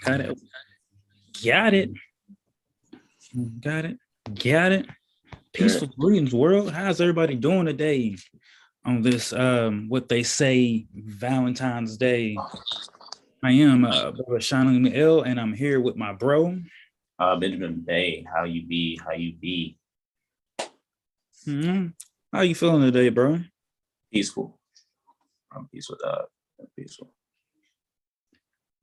Got it. Got it. Got it. Got it. Sure. Peaceful greetings, world. How's everybody doing today on this what they say Valentine's Day? I am Brother Hasan Ghaziel, and I'm here with my bro. Benjamin Bay, how you be? How you be? How you feeling today, bro? Peaceful. I'm peaceful, dog. I'm peaceful.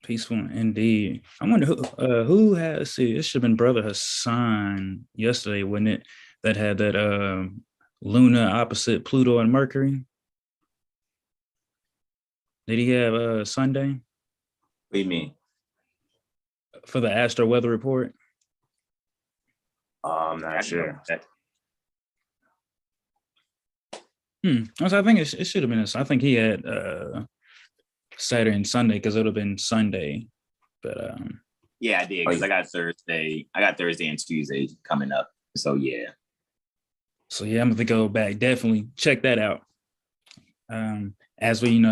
Peaceful indeed. I wonder who has see. It should have been Brother Hasan yesterday, wasn't it? That had that Luna opposite Pluto and Mercury. Did he have Sunday What do you mean? for the Astro Weather Report? I'm not sure. So I think it should have been. I think he had Saturday and Sunday because it would have been Sunday. But yeah, I did because I got Thursday and Tuesday coming up. So yeah. So yeah, I'm gonna go back. Definitely check that out. As we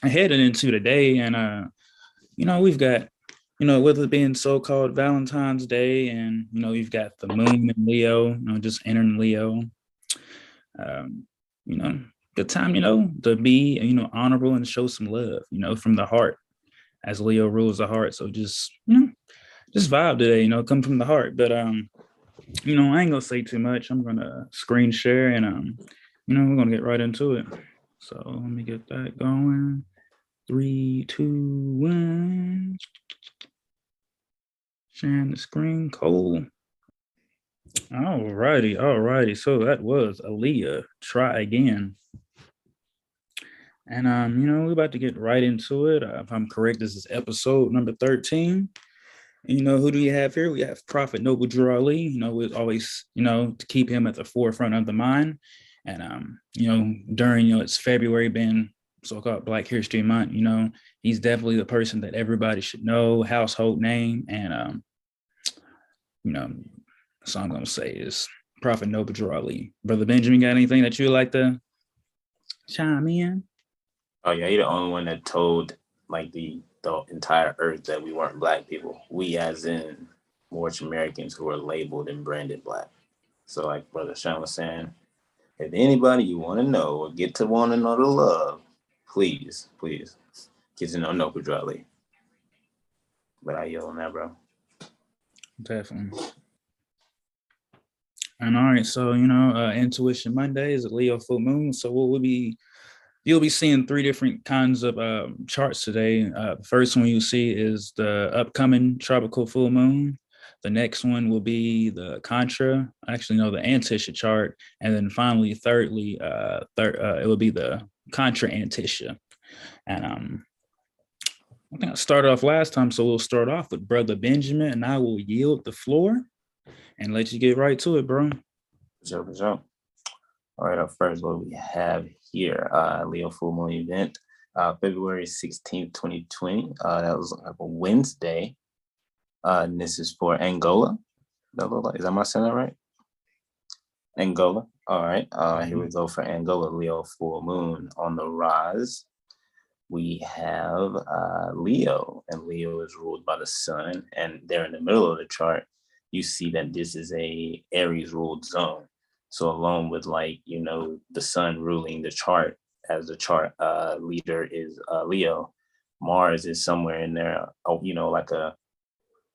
headed into today, and we've got with it being so-called Valentine's Day, and you've got the moon in Leo, just entering Leo. Good time, to be, honorable and show some love, from the heart, as Leo rules the heart. So just vibe today, come from the heart. But I ain't gonna say too much. I'm gonna screen share, and we're gonna get right into it. So let me get that going. 3, 2, 1. Sharing the screen. Cool. Alrighty. So that was Aaliyah. Try again. And we're about to get right into it. If I'm correct, this is episode number 13. Who do we have here? We have Prophet Noble Drew Ali. We always, to keep him at the forefront of the mind. And during it's February, being so-called Black History Month, he's definitely the person that everybody should know, household name. And so I'm gonna say is Prophet Noble Drew Ali. Brother Benjamin, got anything that you would like to chime in? Oh yeah, you're the only one that told like the entire earth that we weren't Black people. We as in Moorish Americans who are labeled and branded Black. So like Brother Sean was saying, if anybody you want to know or get to want to know the love, please get to know Noble Drew Ali. But I yell on that, bro. Definitely. And all right, so Intuition Monday is a Leo full moon. So you'll be seeing 3 different kinds of charts today. The first one you see is the upcoming tropical full moon. The next one will be the contra, the antisha chart, and then finally, thirdly, it will be the contra antisha. And I think I started off last time, so we'll start off with Brother Benjamin, and I will yield the floor and let you get right to it, bro. For sure. All right, up first, what we have here, Leo full moon event, February 16th, 2020. That was like a Wednesday. And this is for Angola. Is that my saying that right? Angola. All right. Here we go for Angola, Leo full moon on the rise. We have Leo, and Leo is ruled by the sun, and there in the middle of the chart, you see that this is a Aries ruled zone. So along with the sun ruling the chart, as the chart leader is Leo, Mars is somewhere in there,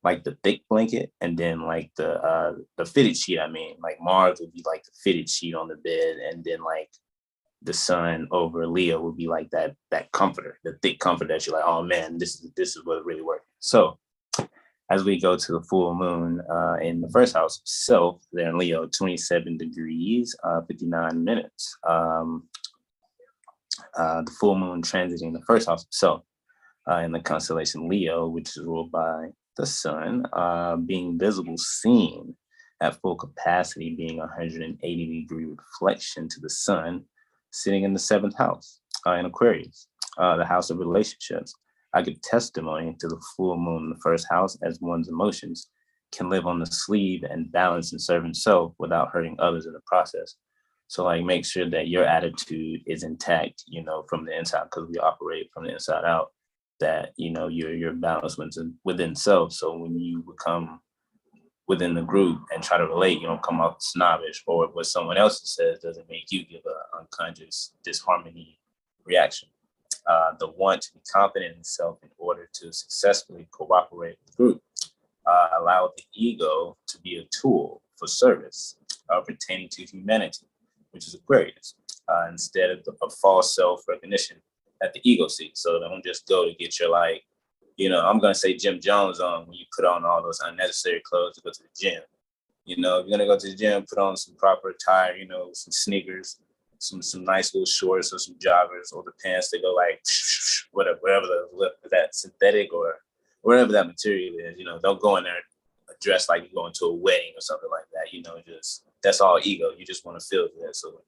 like the thick blanket, and then like the fitted sheet. Like Mars would be like the fitted sheet on the bed, and then like the sun over Leo would be like that comforter, the thick comforter that you're like, oh man, this is what really works. So as we go to the full moon in the first house itself, there in Leo, 27 degrees, 59 minutes. The full moon transiting the first house itself in the constellation Leo, which is ruled by the sun, being visible seen at full capacity, being 180-degree reflection to the sun, sitting in the 7th house in Aquarius, the house of relationships. I give testimony to the full moon in the first house, as one's emotions can live on the sleeve and balance and serve himself without hurting others in the process. So like make sure that your attitude is intact, from the inside, because we operate from the inside out. that, you know, your balance within self. So when you become within the group and try to relate, you don't come off snobbish, or what someone else says doesn't make you give an unconscious disharmony reaction. The want to be confident in self in order to successfully cooperate with the group. Allow the ego to be a tool for service pertaining to humanity, which is Aquarius, instead of a false self-recognition that the ego seeks. So don't just go to get your, like, you know, I'm going to say Jim Jones on when you put on all those unnecessary clothes to go to the gym. You know, if you're going to go to the gym, put on some proper attire, you know, some sneakers, some nice little shorts or some joggers, or the pants that go like whatever that synthetic or whatever that material is. You know, don't go in there dressed like you're going to a wedding or something like that. You know, just that's all ego. You just want to feel good. So,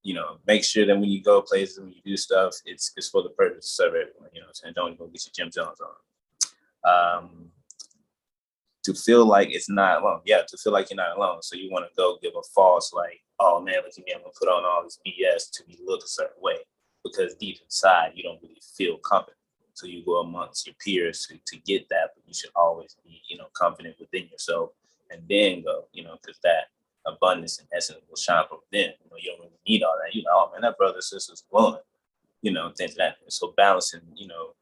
you know, make sure that when you go places, when you do stuff, it's for the purpose to serve everyone. You know, and don't go get your Jim Jones on. To feel like it's not alone. Yeah, to feel like you're not alone. So you want to go give a false, like, oh man, look at me, I'm gonna put on all this BS to be look a certain way, because deep inside you don't really feel confident. So you go amongst your peers to get that, but you should always be, you know, confident within yourself, and then go, you know, because that abundance and essence will shine from within. You know, you don't really need all that. You know, oh man, that brother sister's glowing, you know, things like that. So balancing, you know,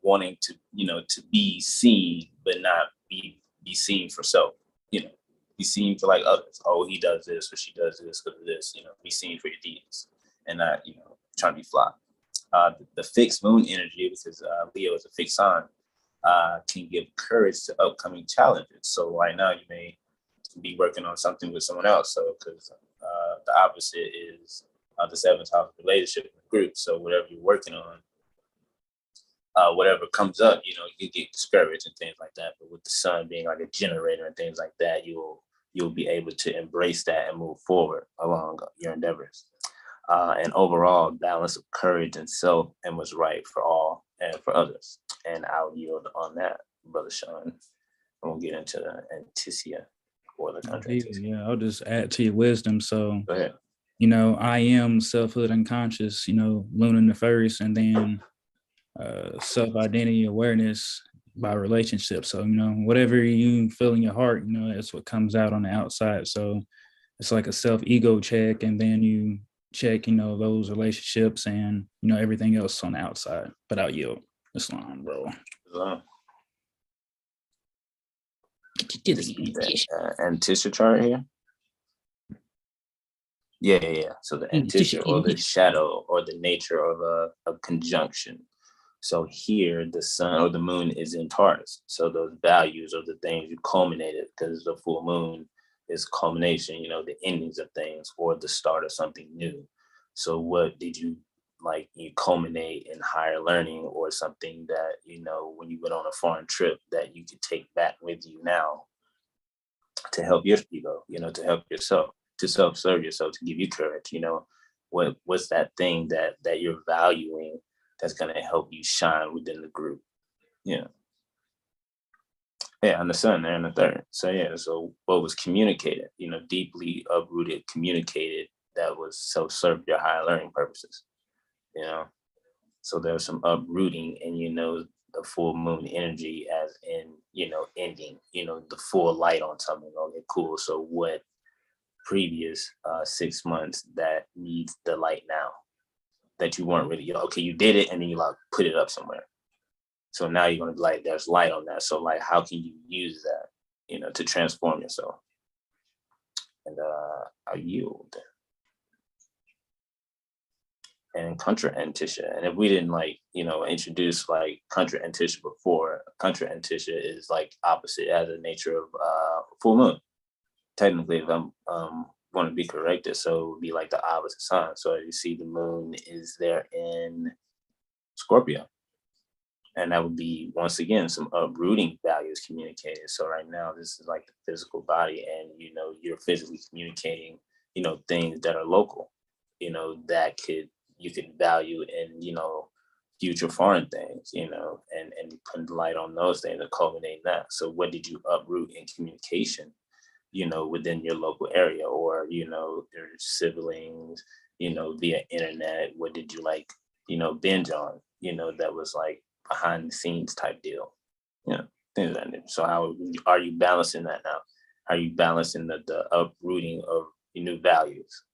wanting to, you know, to be seen, but not be seen for self, you know, be seen for like others. Oh, he does this or she does this because of this, you know, be seen for your deeds and not, you know, trying to be fly. The fixed moon energy, because Leo is a fixed sign, can give courage to upcoming challenges. So right now you may be working on something with someone else. So because the opposite is the seventh house relationship in the group. So whatever you're working on, whatever comes up, you know, you get discouraged and things like that. But with the sun being like a generator and things like that, you'll be able to embrace that and move forward along your endeavors. And overall, balance of courage and self and what's right for all and for others. And I'll yield on that, Brother Sean. And we'll get into the Anticia or the country. Yeah, I'll just add to your wisdom. So, Go ahead. You know, I am selfhood unconscious, you know, Luna in the first, and then self-identity awareness by relationship. So, you know, whatever you feel in your heart, you know, that's what comes out on the outside. So it's like a self-ego check, and then you check, you know, those relationships and, you know, everything else on the outside. But I'll yield. Islam, bro. Anticia chart here. Yeah. So the Anticia, or the shadow, or the nature of a conjunction. So here the sun or the moon is in Taurus. So those values are the things you culminated, because the full moon is culmination, you know, the endings of things or the start of something new. So what did you like, you culminate in higher learning, or something that, you know, when you went on a foreign trip that you could take back with you now to help your ego, you know, to help yourself, to self-serve yourself, to give you courage, you know, what's that thing that you're valuing that's going to help you shine within the group. Yeah, and the sun there in the third. So yeah, so what was communicated, you know, deeply uprooted, communicated, that was self-serve your higher learning purposes, you know. So there's some uprooting, and, you know, the full moon energy as in, you know, ending, you know, the full light on something. Okay, cool. So what previous 6 months that needs the light now, that you weren't really, okay, you did it and then you like put it up somewhere. So now you're gonna be like, there's light on that. So like, how can you use that, you know, to transform yourself? And I yield. And contra Anticia. And if we didn't like, you know, introduce like contra Anticia before, contra Anticia is like opposite, as a nature of full moon. Technically, if I'm want to be corrected, so it would be like the opposite sign. So you see the moon is there in Scorpio, and that would be, once again, some uprooting values communicated. So right now, this is like the physical body, and, you know, you're physically communicating, you know, things that are local, you know, that you could value in, you know, future foreign things, you know, and put light on those things and culminate that. So what did you uproot in communication, you know, within your local area, or, you know, their siblings, you know, via internet? What did you like, you know, binge on, you know, that was like behind the scenes type deal, things like that. So how are you balancing that now? Are you balancing the uprooting of your new values?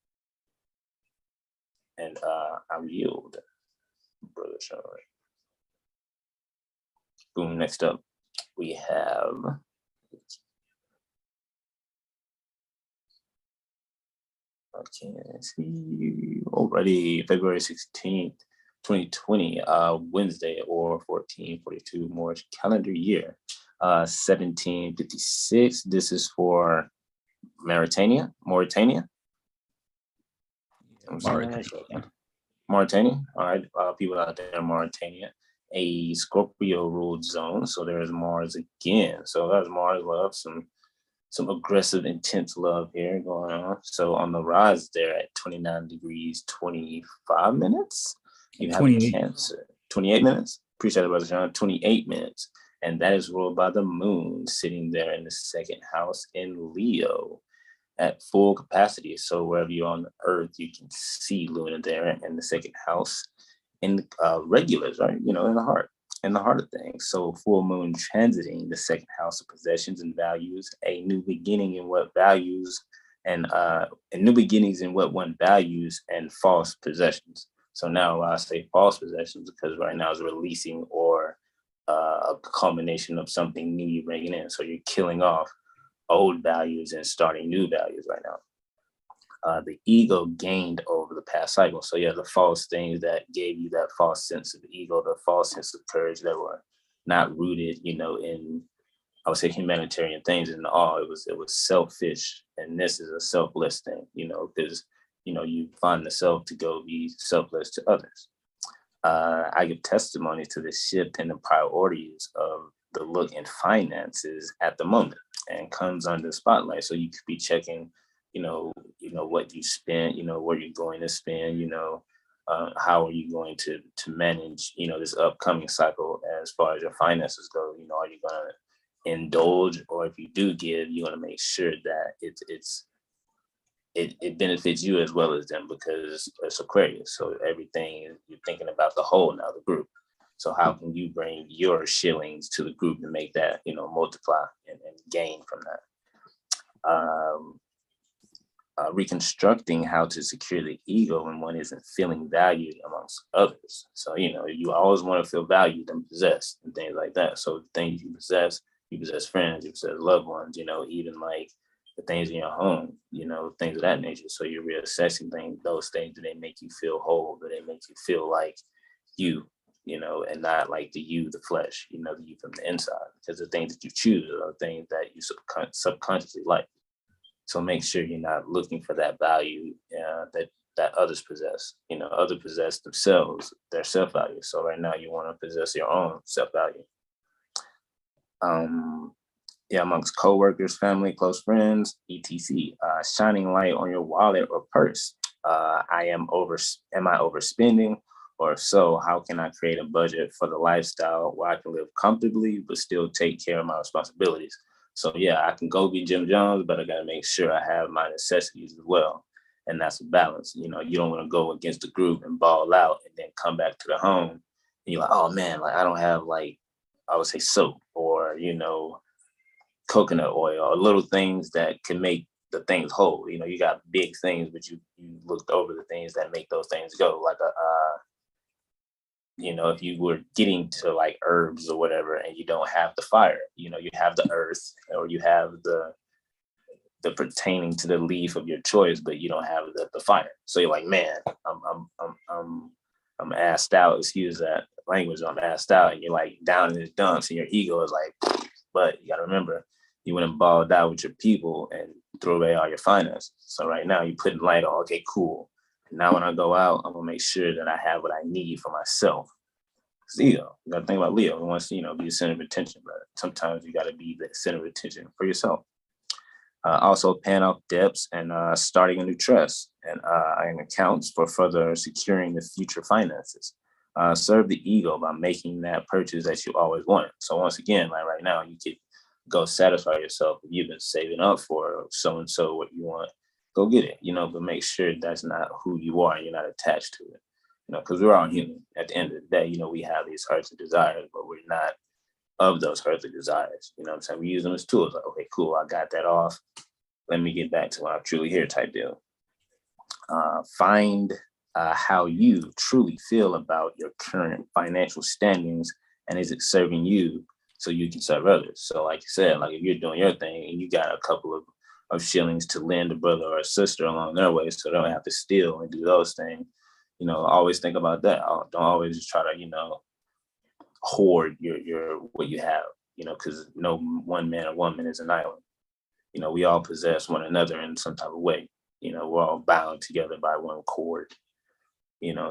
And I'll yield, Brother Sean. Boom. Next up, we have. I can't see already. February 16th, 2020, Wednesday, or 1442 Moor calendar year, 1756. This is for Mauritania. Mauritania. Mauritania. All right, people out there in Mauritania, a Scorpio ruled zone. So there's Mars again. So that's Mars love, some aggressive, intense love here going on. So on the rise there at 29 degrees, 25 minutes, you have 28. Cancer. 28 minutes. Appreciate it, Brother John. 28 minutes. And that is ruled by the moon sitting there in the second house in Leo at full capacity. So wherever you're on the earth, you can see Luna there in the second house in regulars, right? In the heart of things. So full moon transiting the second house of possessions and values, a new beginning in what values and new beginnings in what one values and false possessions. So now I say false possessions because right now is releasing or a culmination of something new you're bringing in. So you're killing off old values and starting new values right now. The ego gained over the past cycle. So yeah, the false things that gave you that false sense of ego, the false sense of courage that were not rooted, in, I would say, humanitarian things and all. It was selfish, and this is a selfless thing, because you find the self to go be selfless to others. I give testimony to the shift in the priorities of the look in finances at the moment, and comes under the spotlight. So you could be checking, what you spent, where you're going to spend, how are you going to manage, this upcoming cycle as far as your finances go? Are you going to indulge, or if you do give, you want to make sure that it benefits you as well as them, because it's Aquarius. So everything you're thinking about the whole now, the group. So how can you bring your shillings to the group and make that, multiply and gain from that? Reconstructing how to secure the ego when one isn't feeling valued amongst others. So, you always want to feel valued and possessed and things like that. So the things you possess friends, you possess loved ones, even like the things in your home, things of that nature. So you're reassessing those things. Do they make you feel whole? Do they make you feel like you, and not like the flesh, the you from the inside? Because the things that you choose are things that you subconsciously like. So make sure you're not looking for that value that others possess. Others possess themselves, their self-value. So right now you want to possess your own self-value. Amongst coworkers, family, close friends, etc. Shining light on your wallet or purse. Am I overspending? Or if so, how can I create a budget for the lifestyle where I can live comfortably but still take care of my responsibilities? So yeah, I can go be Jim Jones, but I got to make sure I have my necessities as well. And that's a balance. You don't want to go against the group and ball out and then come back to the home and you're like, oh man, like I don't have I would say soap or, coconut oil or little things that can make the things whole. You got big things, but you looked over the things that make those things go. Like if you were getting to like herbs or whatever and you don't have the fire, you have the earth, or you have the pertaining to the leaf of your choice, but you don't have the fire. So you're like, man, I'm assed out. Excuse that language. I'm assed out, and you're like down in the dumps, and your ego is like, but you got to remember, you went and balled out with your people and threw away all your finances. So right now you're putting light on. Okay, cool. Now when I go out, I'm gonna make sure that I have what I need for myself. It's Leo. You gotta think about Leo. He wants to, be the center of attention, but sometimes you gotta be the center of attention for yourself. Also paying off debts and starting a new trust and accounts for further securing the future finances. Serve the ego by making that purchase that you always wanted. So once again, like right now, you could go satisfy yourself. If you've been saving up for so-and-so what you want, go get it, but make sure that's not who you are and you're not attached to it. because we're all human. At the end of the day, we have these earthly desires, but we're not of those earthly desires. You know what I'm saying? We use them as tools. Like, okay, cool, I got that off. Let me get back to what I'm truly here type deal. Find how you truly feel about your current financial standings, and is it serving you so you can serve others? So like you said, like if you're doing your thing and you got a couple of shillings to lend a brother or a sister along their way so they don't have to steal and do those things, always think about that. Don't always just try to, hoard your what you have, because no one man or woman is an island. We all possess one another in some type of way. We're all bound together by one cord.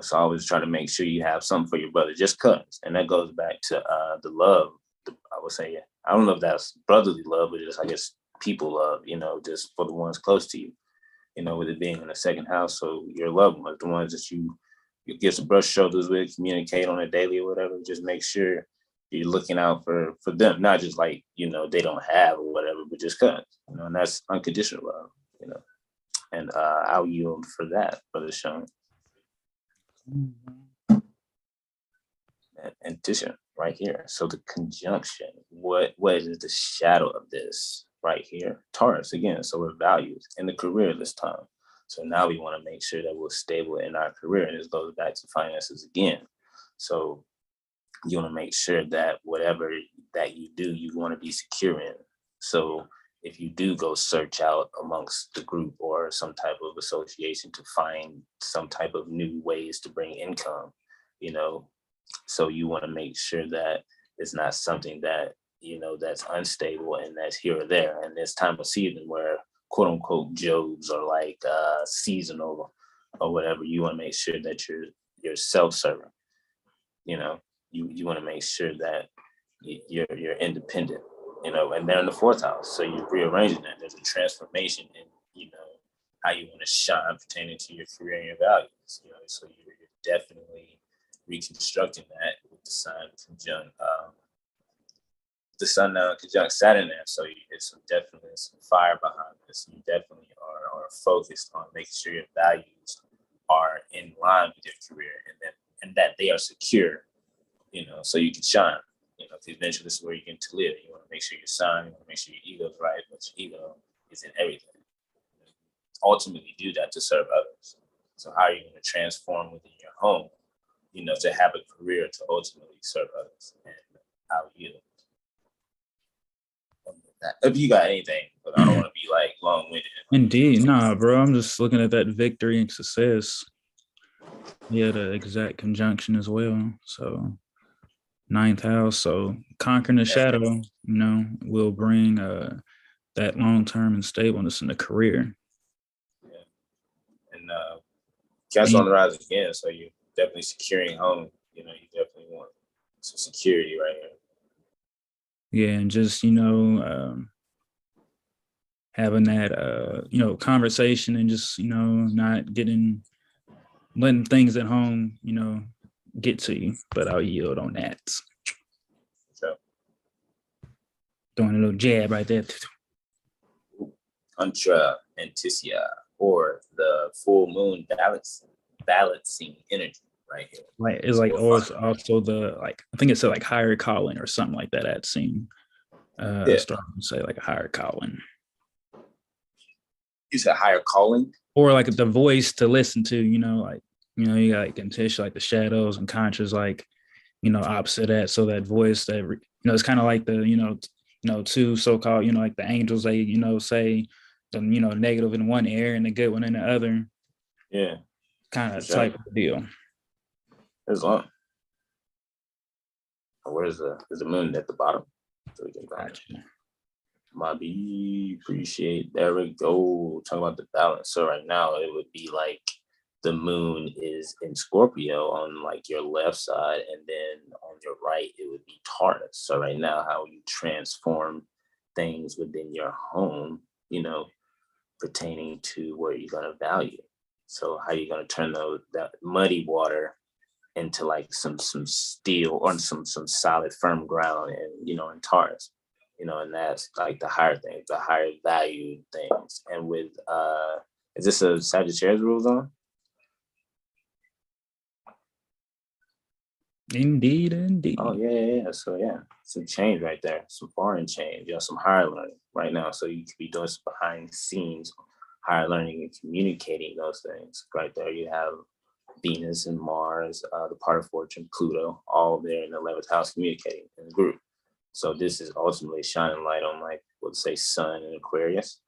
So I always try to make sure you have something for your brother, just cause. And that goes back to the love. I would say, I don't know if that's brotherly love, but just, I guess, people love, just for the ones close to you, with it being in the second house. So your loved ones, the ones that you get some brush shoulders with, communicate on a daily or whatever, just make sure you're looking out for them, not just like, they don't have or whatever, but just cause, and that's unconditional love, and I'll yield for that, Brother Sean. And Tisha right here. So the conjunction, what is the shadow of this right here? Taurus again. So we're values in the career this time. So now we want to make sure that we're stable in our career. And this goes back to finances again. So you want to make sure that whatever that you do, you want to be secure in. So if you do go search out amongst the group or some type of association to find some type of new ways to bring income, so you want to make sure that it's not something that, that's unstable and that's here or there. And this time of season where quote unquote jobs are like seasonal or whatever, you want to make sure that you're self-serving. You want to make sure that you're independent, and they're in the fourth house. So you're rearranging that. There's a transformation in, how you want to shine pertaining to your career and your values. So you're definitely reconstructing that with the sun conjunct Saturn there. So it's definitely some fire behind this. You definitely are focused on making sure your values are in line with your career and that they are secure, so you can shine. Because eventually this is where you're going to live. You want to make sure you're shining, you want to make sure your ego's right, but your ego is in everything. Ultimately do that to serve others. So how are you going to transform within your home, to have a career to ultimately serve others? And how you if you got anything, but I don't want to be like long-winded. Indeed. Nah, bro, I'm just looking at that victory and success. Yeah, the exact conjunction as well. So 9th house. So conquering the shadow, will bring that long-term and stableness in the career. Yeah. And Cancer on the rise again. So you're definitely securing home. You definitely want some security right here. Yeah, and just, having that, conversation and just, not letting things at home, get to you. But I'll yield on that. Sure. Throwing a little jab right there. Contra Anticia, or the full moon balancing energy right here. Like it's like also the I think it said like higher calling or something like that. I'd seen starting to say like a higher calling. You said higher calling? Or like the voice to listen to, you got like intention, like the shadows, and conscious, like, opposite that. So that voice that, it's kind of like the, two so-called, like the angels, they, say the, negative in one ear and the good one in the other. Yeah. Kind of type of deal. There's one. Where's the moon at the bottom? So we can gotcha. Mabi, appreciate. There we go. Talk about the balance. So right now it would be like the moon is in Scorpio on like your left side, and then on your right it would be Taurus. So right now, how you transform things within your home, pertaining to what you're gonna value. So how you're gonna turn that muddy water into like some steel or some solid firm ground, and in Taurus. And that's like the higher things, the higher value things. And with is this a Sagittarius rules on? Indeed, indeed. Oh yeah. So yeah, some change right there, some foreign change, some higher learning right now. So you could be doing some behind the scenes higher learning and communicating those things. Right there, you have Venus and Mars, the part of fortune, Pluto, all there in the 11th house communicating in the group. So this is ultimately shining light on, like, let's say, Sun and Aquarius.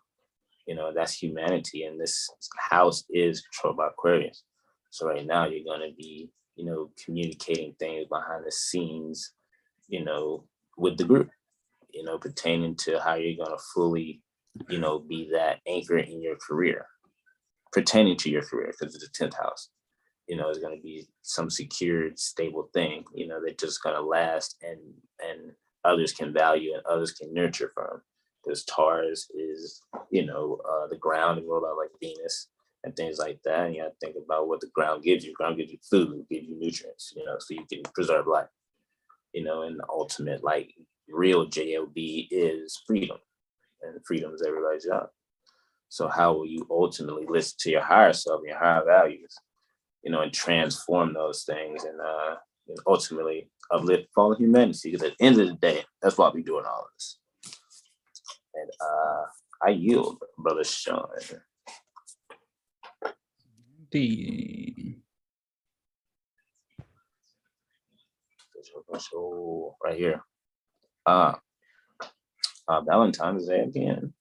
That's humanity, and this house is controlled by Aquarius. So right now you're going to be, communicating things behind the scenes, with the group, pertaining to how you're going to fully, be that anchor in your career, pertaining to your career, because it's the 10th house. It's going to be some secured, stable thing, that just going to last, and others can value and others can nurture from. Because Taurus is, the ground, and ruled out like Venus and things like that. And you got to think about what the ground gives you. Ground gives you food, gives you nutrients, so you can preserve life. And the ultimate, like, real job is freedom, and freedom is everybody's job. So how will you ultimately listen to your higher self and your higher values, and transform those things, and ultimately uplift fallen humanity? Because at the end of the day, that's why we're doing all of this. And I yield, Brother Sean. Right here. Valentine's Day again.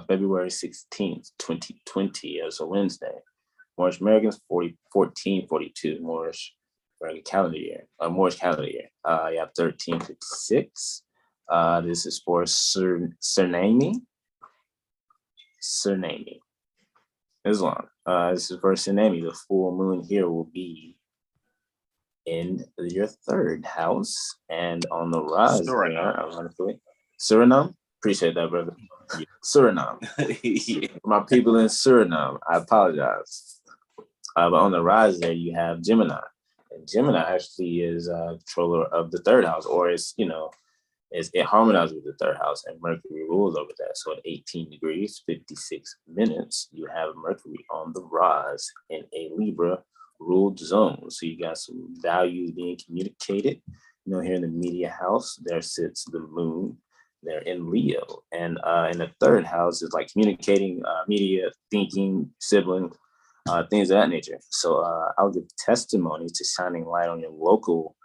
February 16th, 2020, as a Wednesday. Moorish Americans 1442. Moorish American calendar year. Moorish calendar year. You have 1356. This is for Surnami. Islam. This is for Surnami. The full moon here will be in your 3rd house and on the rise. Suriname. Appreciate that, brother. Suriname. Yeah. My people in Suriname, I apologize. But on the rise there, you have Gemini. And Gemini actually is a controller of the 3rd house, or it harmonizes with the 3rd house, and Mercury rules over that. So at 18 degrees, 56 minutes, you have Mercury on the rise in a Libra ruled zone. So you got some values being communicated. Here in the media house, there sits the moon. They're in Leo. And in the 3rd house is like communicating, media, thinking, siblings, things of that nature. So I'll give testimony to shining light on your local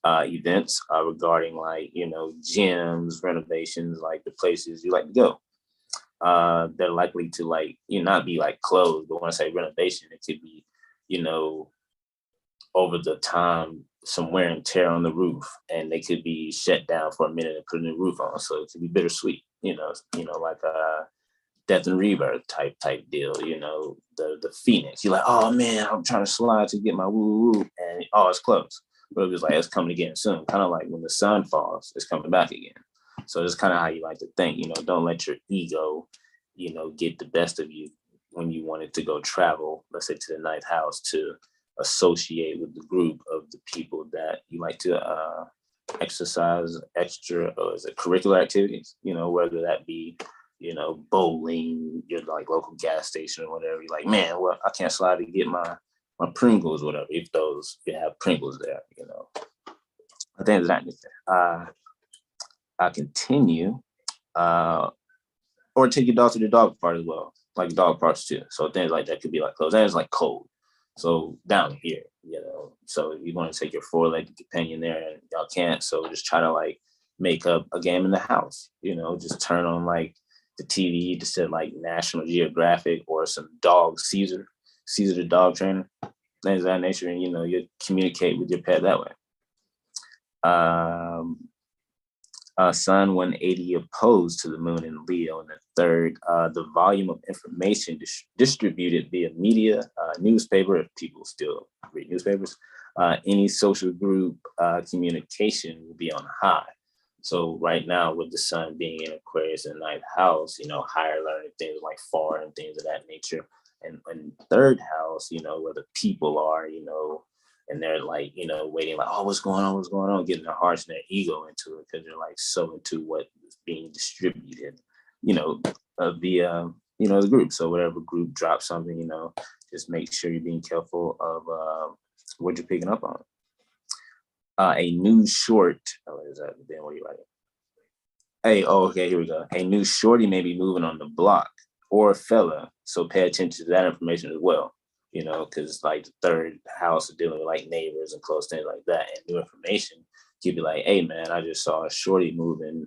events regarding, like, gyms, renovations, like the places you like to go. They're likely to, like, not be like closed, but when I say renovation, it could be, over the time, some wear and tear on the roof, and they could be shut down for a minute and put a new roof on. So it could be bittersweet, like a death and rebirth type deal. The Phoenix. You're like, oh man, I'm trying to slide to get my woo, and it's closed. But it was like, it's coming again soon. Kind of like when the sun falls, it's coming back again. So it's kind of how you like to think. Don't let your ego, get the best of you when you wanted to go travel, let's say, to the 9th house, to associate with the group of the people that you like to exercise extra curricular activities, whether that be, bowling, your like local gas station or whatever. You're like, man, well, I can't slide to get my Pringles, whatever, if you have Pringles there, I think that I continue, or take your dog to the dog park as well, like dog parks too. So things like that could be like close. And it's like cold. So down here, so if you want to take your 4-legged companion there and y'all can't, so just try to like make up a game in the house, just turn on like the TV, just said like National Geographic or some dog, Caesar the dog trainer, things of that nature, and you communicate with your pet that way. Sun 180 opposed to the moon in Leo in the 3rd. The volume of information distributed via media, newspaper, if people still read newspapers, any social group communication will be on high. So right now, with the sun being in Aquarius in the 9th house, higher learning, things like foreign and things of that nature. And 3rd house, where the people are, and they're like, waiting, like, oh, what's going on, getting their hearts and their ego into it, because they're like so into what is being distributed, via, the group. So whatever group drops something, just make sure you're being careful of what you're picking up on. A new short. Oh, is that then what are you writing? Hey, oh, okay, here we go. A new shorty may be moving on the block or a fella. So pay attention to that information as well. You know, because like the third house of dealing with like neighbors and close things like that, and new information, you'd be like, hey man, I just saw a shorty moving,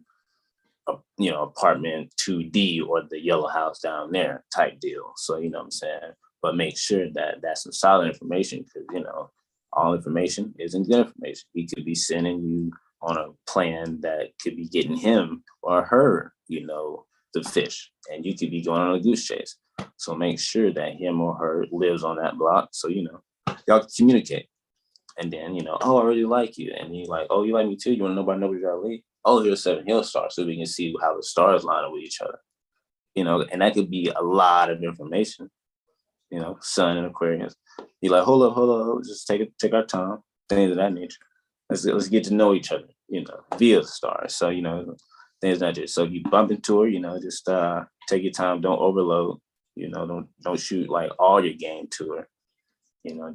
apartment 2D or the yellow house down there type deal. So you know what I'm saying. But make sure that that's some solid information, because all information isn't good information. He could be sending you on a plan that could be getting him or her, the fish, and you could be going on a goose chase. So make sure that him or her lives on that block. So, y'all can communicate. And then, oh, I really like you. And you're like, oh, you like me too? You want to know about Nobody Got Lead? Oh, here's 7 Hill Stars, so we can see how the stars line up with each other. And that could be a lot of information. Sun and Aquarius. You're like, hold up, just take our time, things of that nature. Let's get to know each other, via the stars. So, things of that nature. So if you bump into her, just take your time, don't overload, don't shoot like all your game to her.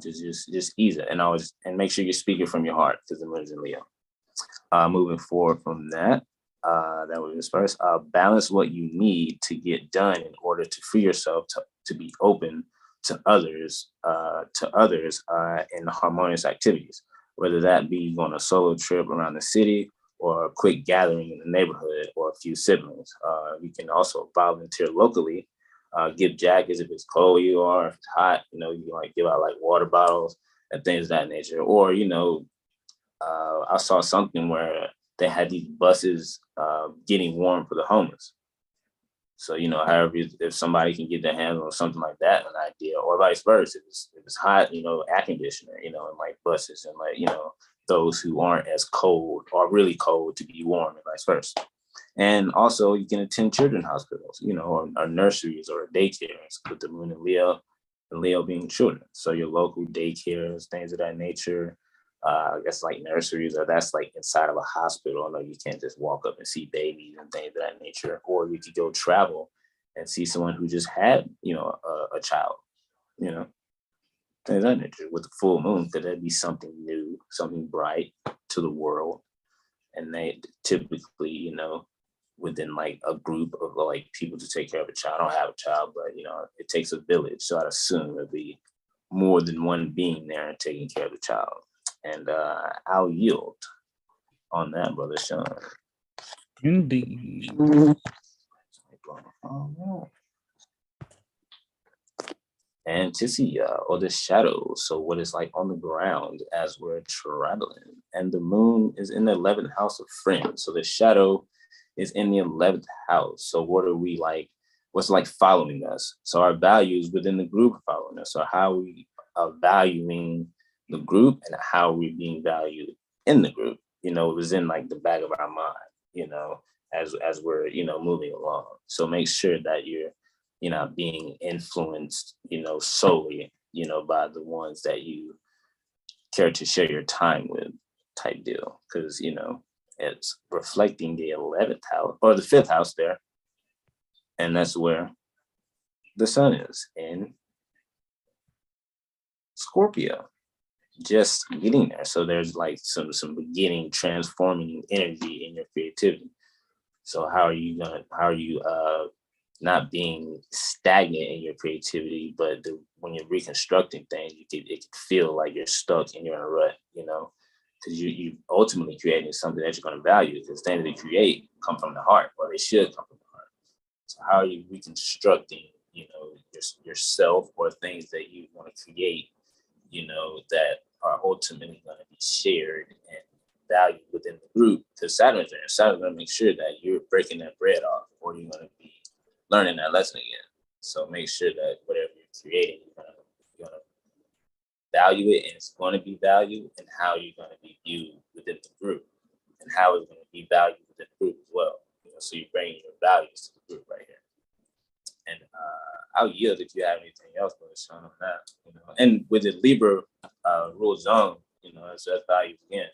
Just ease it, and make sure you're speaking from your heart, because the moon is in Leo. Moving forward from that, that was first. Balance what you need to get done in order to free yourself to be open to others in harmonious activities, whether that be on a solo trip around the city or a quick gathering in the neighborhood or a few siblings. You can also volunteer locally, give jackets if it's cold you are, if it's hot, you can like give out like water bottles and things of that nature. Or, I saw something where they had these buses getting warm for the homeless. So, however, if somebody can get their hands on something like that, an idea, or vice versa, if it's hot, air conditioner, and like buses, and like, those who aren't as cold or really cold to be warm, and vice versa. And also you can attend children's hospitals, or nurseries or daycares, with the moon in Leo, and Leo being children. So your local daycares, things of that nature. I guess like nurseries, or that's like inside of a hospital. No, you can't just walk up and see babies and things of that nature. Or you could go travel and see someone who just had, a child, things of that nature. With the full moon, could that be something new, something bright to the world? And they typically, within like a group of like people to take care of a child. I don't have a child, but it takes a village. So I'd assume it'd be more than one being there and taking care of the child. And I'll yield on that, Brother Sean. Indeed. And to see or the shadows, so what is like on the ground as we're traveling. And the moon is in the 11th house of friends. So the shadow is in the 11th house. So what are we like? What's like following us? So our values within the group are following us. So how we are valuing the group, and how we're being valued in the group, it was in like the back of our mind, as we're, moving along. So make sure that you're not being influenced, solely, by the ones that you care to share your time with, type deal. Because, it's reflecting the 11th house or the 5th house there. And that's where the sun is, in Scorpio. Just getting there. So there's like some beginning, transforming energy in your creativity. So how are you not being stagnant in your creativity, but when you're reconstructing things, it can feel like you're stuck and you're in a rut, because you ultimately creating something that you're going to value, because things that you create come from the heart, or they should come from the heart. So how are you reconstructing, yourself, or things that you want to create, that are ultimately going to be shared and valued within the group? Because Saturn's there. Saturn's going to make sure that you're breaking that bread off, or you're going to be learning that lesson again. So make sure that whatever you're creating, you're going to value it, and it's going to be valued, and how you're going to be viewed within the group, and how it's going to be valued within the group as well. So you're bringing your values to the group right here. And I'll yield if you have anything else, but Sean, on that, and with the Libra rule zone, that's values again.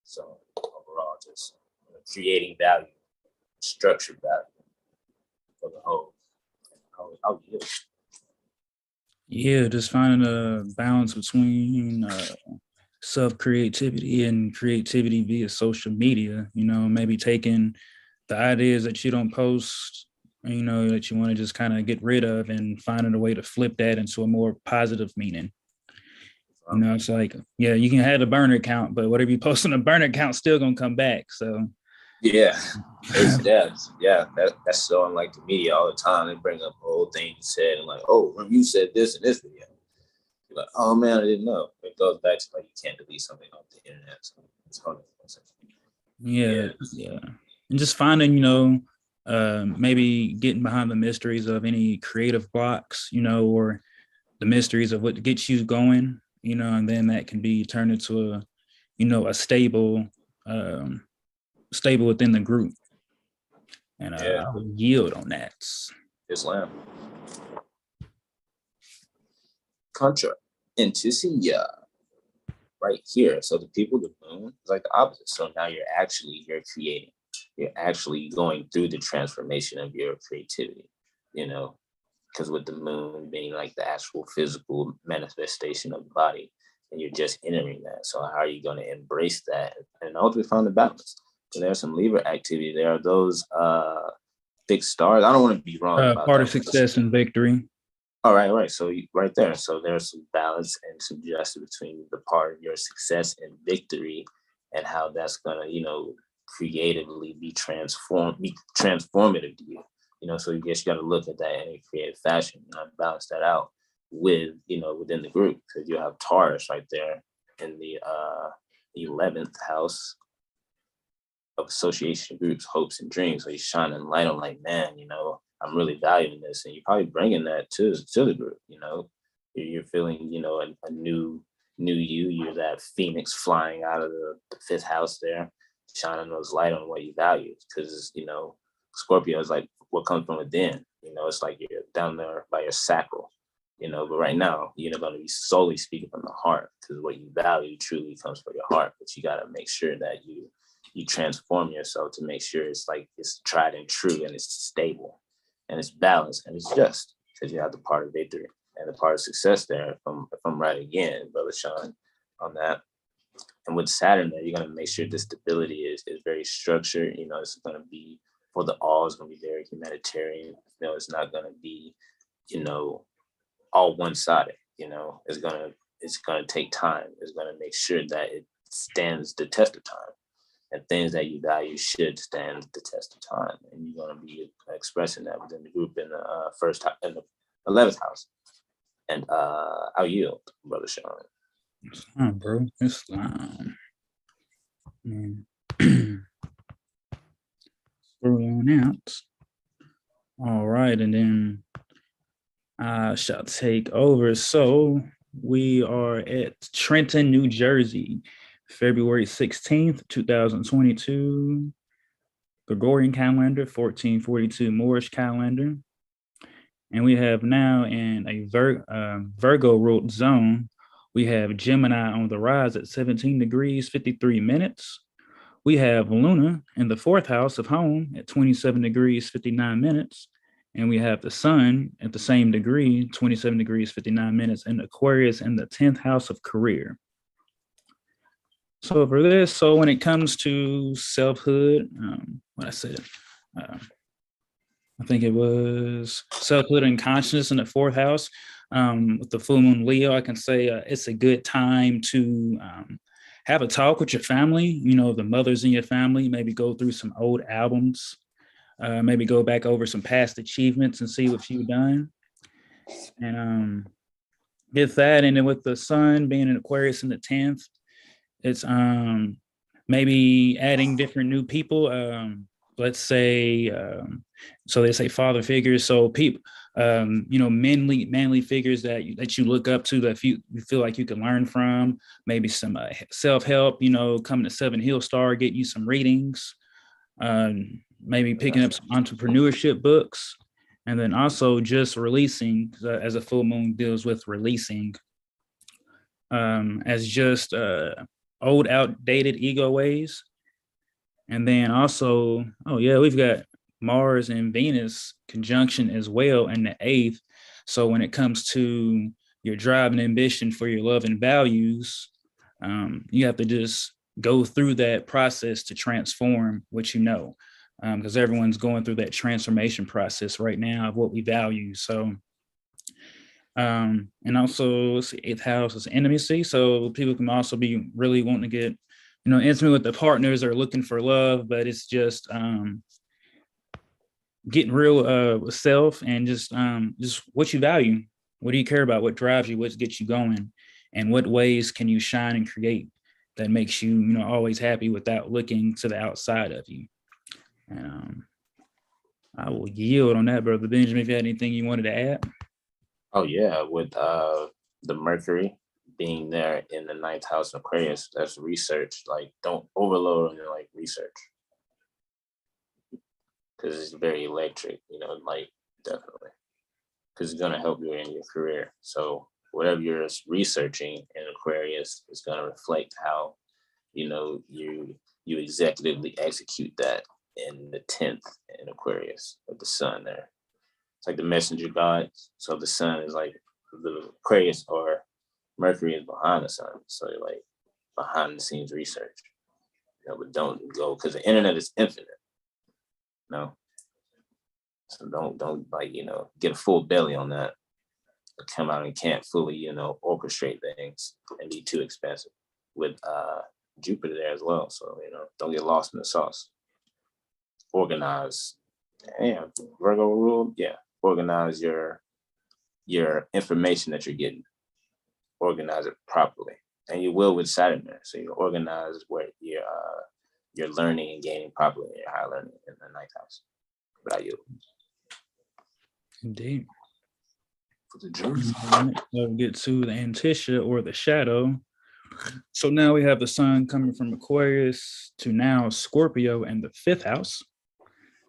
So overall, just creating value, structured value for the whole. I'll yield. Yeah, just finding a balance between self-creativity and creativity via social media, maybe taking the ideas that you don't post, that you want to just kind of get rid of and finding a way to flip that into a more positive meaning. It's like, yeah, you can have a burner account, but whatever you post on a burner account still gonna come back. So yeah, that's so unlike the media all the time. They bring up old things you said and like, oh, you said this in this video. You're like, oh man, I didn't know. It goes back to like you can't delete something off the internet. So it's hard. Yeah. And just finding, maybe getting behind the mysteries of any creative blocks, or the mysteries of what gets you going, and then that can be turned into a stable within the group. And I would yield on that. Islam. Contra Intuicia. Right here. So the people of the moon is like the opposite. So now you're creating. You're actually going through the transformation of your creativity, because with the moon being like the actual physical manifestation of the body, and you're just entering that. So how are you going to embrace that and ultimately find the balance? So there's some Libra activity. There are those fixed stars. I don't want to be wrong about part that. of success and victory. All right. So right there. So there's some balance and some justice between the part of your success and victory and how that's gonna, creatively be transformative to you. So you just gotta look at that in a creative fashion and balance that out with, within the group, because you have Taurus right there in the 11th house of association groups, hopes and dreams. So he's shining light on like, man, I'm really valuing this, and you're probably bringing that to the group. You're feeling, a new you. You're that phoenix flying out of the 5th house there, shining those light on what you value. Because Scorpio is like what comes from within. It's like you're down there by your sacral. But right now you're going to be solely speaking from the heart, because what you value truly comes from your heart. But you got to make sure that you transform yourself to make sure it's like it's tried and true and it's stable. And it's balanced and it's just, because you have the part of victory and the part of success there. If I'm right again, Brother Sean, on that. And with Saturn there, you're going to make sure the stability is very structured. It's going to be for the all. It's going to be very humanitarian. It's not going to be, all one-sided. It's going to take time. It's going to make sure that it stands the test of time. And things that you value should stand the test of time. And you're going to be expressing that within the group in the in the 11th house. And I'll yield, Brother Sean. Islam, bro. Islam. Scroll on out. All right. And then I shall take over. So we are at Trenton, New Jersey. February 16th, 2022, Gregorian calendar, 1442 Moorish calendar. And we have now in a Virgo ruled zone, we have Gemini on the rise at 17 degrees, 53 minutes. We have Luna in the 4th house of home at 27 degrees, 59 minutes. And we have the sun at the same degree, 27 degrees, 59 minutes, in Aquarius in the 10th house of career. So for this, so when it comes to selfhood, what I said, I think it was selfhood and consciousness in the 4th house. With the full moon Leo, I can say it's a good time to have a talk with your family, the mothers in your family, maybe go through some old albums, maybe go back over some past achievements and see what you've done. And get that. And then with the sun being in Aquarius in the 10th, it's maybe adding different new people. Let's say, so they say father figures. So people, manly figures that you look up to, that you feel like you can learn from. Maybe some self-help. Coming to 7 Hill Star, getting you some readings. Maybe picking up some entrepreneurship books, and then also just releasing, as a full moon deals with releasing, as just old, outdated ego ways. And then also, we've got Mars and Venus conjunction as well in the 8th. So when it comes to your drive and ambition for your love and values, You have to just go through that process to transform what you know, because everyone's going through that transformation process right now of what we value. So, and also let's see, eighth house is intimacy. So people can also be really wanting to get, intimate with the partners or looking for love, but it's just getting real with self and just what you value. What do you care about? What drives you? What gets you going? And what ways can you shine and create that makes you, always happy without looking to the outside of you? And I will yield on that, Brother Benjamin, if you had anything you wanted to add. Oh yeah, with the Mercury being there in the ninth house of Aquarius, that's research. Like, don't overload on your research, because it's very electric. Like, definitely, because it's gonna help you in your career. So whatever you're researching in Aquarius is gonna reflect how you executively execute that in the 10th in Aquarius with the sun there. It's like the messenger god. So the sun is like the Aquarius, or Mercury is behind the sun. So you're like behind the scenes research. But don't go, because the internet is infinite. No. So don't get a full belly on that. Come out and can't fully, orchestrate things and be too expensive. With Jupiter there as well. So, don't get lost in the sauce. Organize. Yeah, Virgo rule. Yeah. Organize your information that you're getting. Organize it properly. And you will with Saturn there. So you organize where you're learning and gaining properly in your higher learning in the ninth house. About you. Indeed. For the journey. We'll get to the Antisha, or the shadow. So now we have the sun coming from Aquarius to now Scorpio and the fifth house.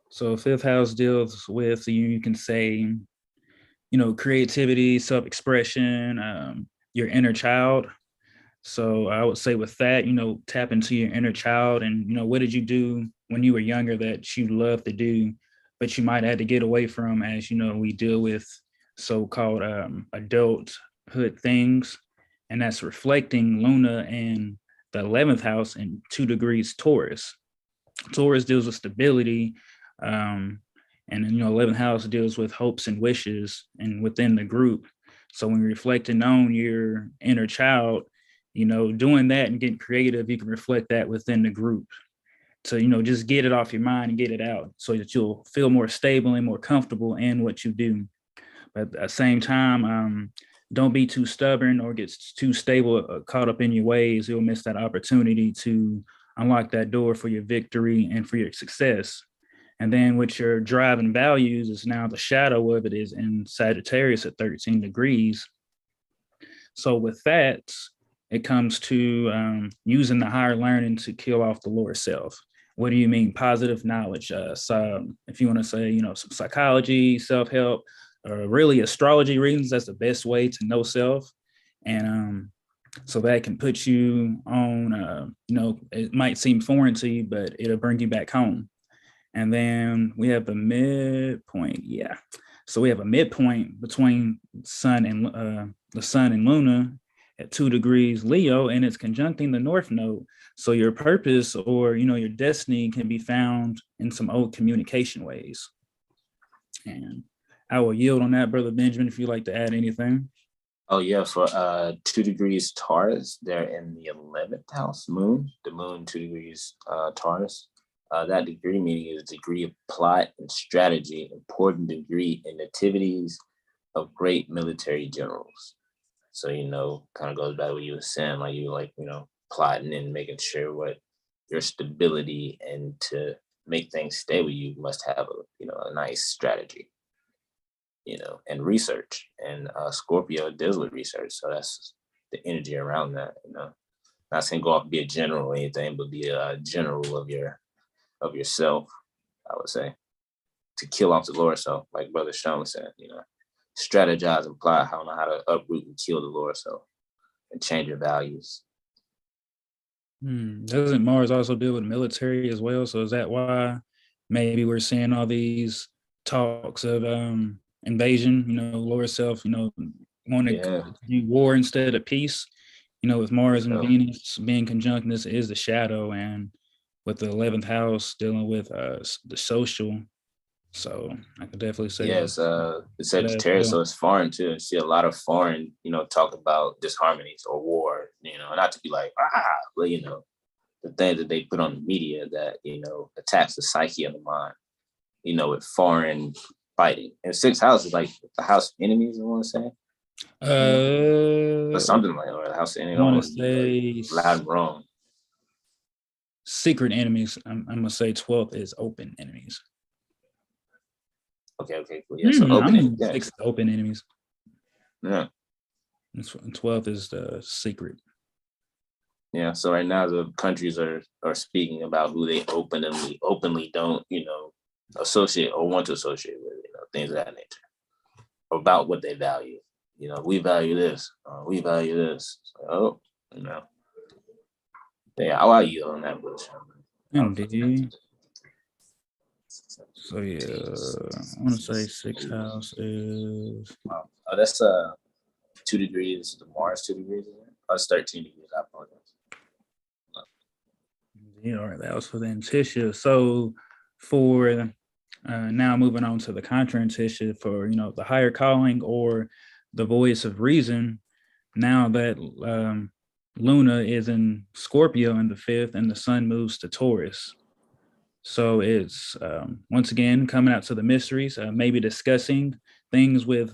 So fifth house deals with, you can say, creativity, self-expression, your inner child. So I would say with that, tap into your inner child and, what did you do when you were younger that you loved to do, but you might have to get away from, as we deal with so-called adulthood things. And that's reflecting Luna in the 11th house in 2 degrees Taurus. Taurus deals with stability. And then, 11th house deals with hopes and wishes and within the group. So when you're reflecting on your inner child, doing that and getting creative, you can reflect that within the group. So, just get it off your mind and get it out so that you'll feel more stable and more comfortable in what you do. But at the same time, don't be too stubborn or get too stable, caught up in your ways. You'll miss that opportunity to unlock that door for your victory and for your success. And then with your driving values is now the shadow of it is in Sagittarius at 13 degrees. So with that, it comes to using the higher learning to kill off the lower self. What do you mean? Positive knowledge. So if you want to say, some psychology, self-help, really astrology readings, that's the best way to know self. And so that can put you on, it might seem foreign to you, but it'll bring you back home. And then we have the midpoint. Yeah. So we have a midpoint between the sun and Luna at 2 degrees Leo, and it's conjuncting the North Node. So your purpose or, your destiny can be found in some old communication ways. And I will yield on that, Brother Benjamin, if you'd like to add anything. Oh yeah, for 2 degrees Taurus, they're in the 11th house moon. The moon 2 degrees Taurus. That degree meaning is degree of plot and strategy, important degree in activities of great military generals. So, kind of goes back to what you were saying, like you plotting and making sure what your stability, and to make things stable, you must have a nice strategy, and research. And Scorpio deals with research. So that's the energy around that, not saying go off and be a general or anything, but be a general of yourself, I would say, to kill off the lower self, like Brother Sean was saying, strategize and plot how to uproot and kill the lower self and change your values. Doesn't Mars also deal with military as well? So is that why maybe we're seeing all these talks of invasion, lower self, wanting to do war instead of peace? with Mars and Venus being conjunct, this is the shadow, and with the 11th house dealing with the social. So I could definitely say it's Sagittarius, so it's foreign too. I see a lot of foreign, talk about disharmonies or war, not to be like, but the things that they put on the media that, attacks the psyche of the mind, with foreign fighting. And 6th house is like the house of enemies, I want to say. Or something like that, or the house of enemies. I want to say loud and wrong. Secret enemies. I'm gonna say 12th is open enemies. Okay, cool. Yeah, so open enemies. Yeah. 6th open enemies. Yeah. And 12th is the secret. Yeah, so right now the countries are speaking about who they openly don't, associate or want to associate with, things of that nature, about what they value. We value this. We value this. So, yeah, I'll you on that bush. Indeed. So yeah, I want to say 6th house is. Oh, that's 2 degrees. The Mars 2 degrees. That's 13 degrees. I apologize. Yeah, all right. That was for the Antitia. So for now, moving on to the contra Antitia for the higher calling or the voice of reason. Now that Luna is in Scorpio in the 5th, and the Sun moves to Taurus. So it's once again coming out to the mysteries, maybe discussing things with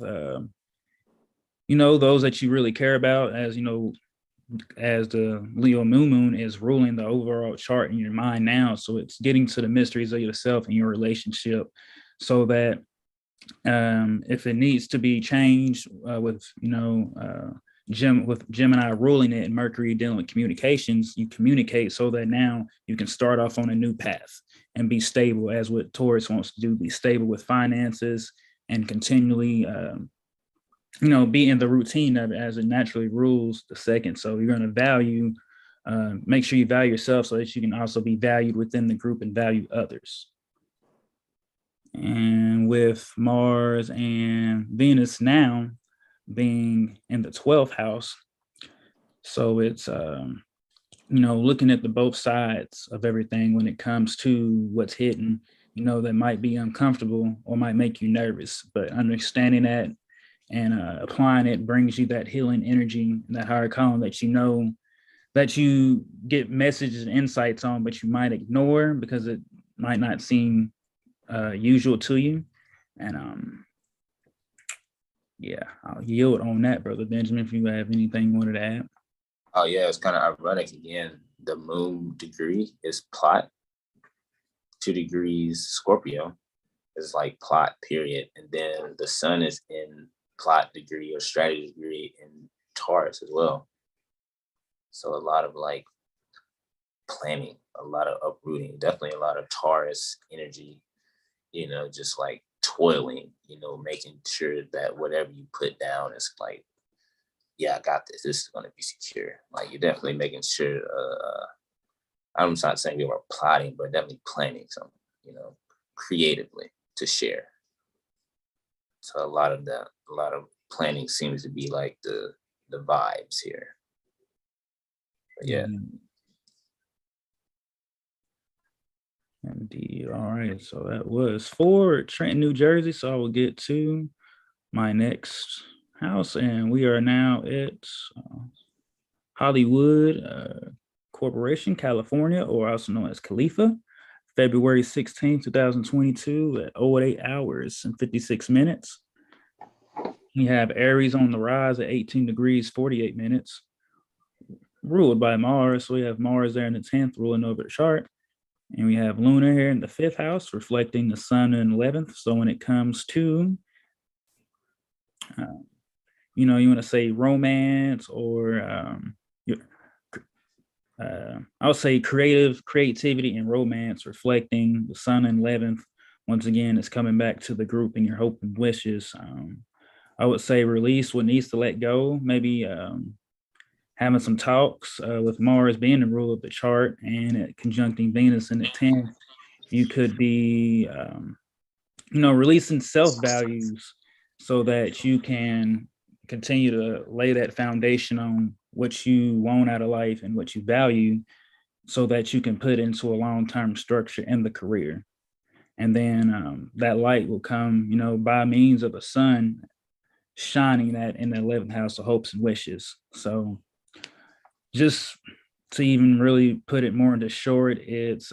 those that you really care about, as the Leo moon is ruling the overall chart in your mind now. So it's getting to the mysteries of yourself and your relationship, so that if it needs to be changed with Gemini ruling it and Mercury dealing with communications, you communicate so that now you can start off on a new path and be stable, as what Taurus wants to do, be stable with finances and continually be in the routine of it as it naturally rules the 2nd. So you're going to value, make sure you value yourself so that you can also be valued within the group and value others. And with Mars and Venus now being in the 12th house, so it's looking at the both sides of everything when it comes to what's hidden, that might be uncomfortable or might make you nervous, but understanding that and applying it brings you that healing energy and that higher calling that you get messages and insights on, but you might ignore because it might not seem usual to you. And I'll yield on that, Brother Benjamin, if you have anything you wanted to add. Oh yeah, it's kind of ironic again. The moon degree is plot. 2 degrees Scorpio is like plot, period. And then the Sun is in plot degree or strategy degree in Taurus as well. So a lot of like planning, a lot of uprooting, definitely a lot of Taurus energy, just like toiling, making sure that whatever you put down is like, yeah, I got this. This is going to be secure. Like you're definitely making sure, I'm not saying you are plotting, but definitely planning something, creatively to share. So a lot of planning seems to be like the vibes here. But yeah. Indeed. All right. So that was for Trenton, New Jersey. So I will get to my next house, and we are now at Hollywood Corporation, California, or also known as Khalifa, February 16, 2022 at 08 hours and 56 minutes. You have Aries on the rise at 18 degrees, 48 minutes, ruled by Mars. So we have Mars there in the 10th, ruling over the chart. And we have Luna here in the 5th house, reflecting the Sun in 11th. So when it comes to, you want to say romance or, I'll say creativity and romance, reflecting the Sun in 11th. Once again, it's coming back to the group and your hope and wishes. I would say release what needs to let go, maybe having some talks with Mars being the rule of the chart and conjuncting Venus in the 10th. You could be, releasing self-values so that you can continue to lay that foundation on what you want out of life and what you value, so that you can put into a long-term structure in the career. And then that light will come, by means of the sun shining that in the 11th house of hopes and wishes. So just to even really put it more into short, it's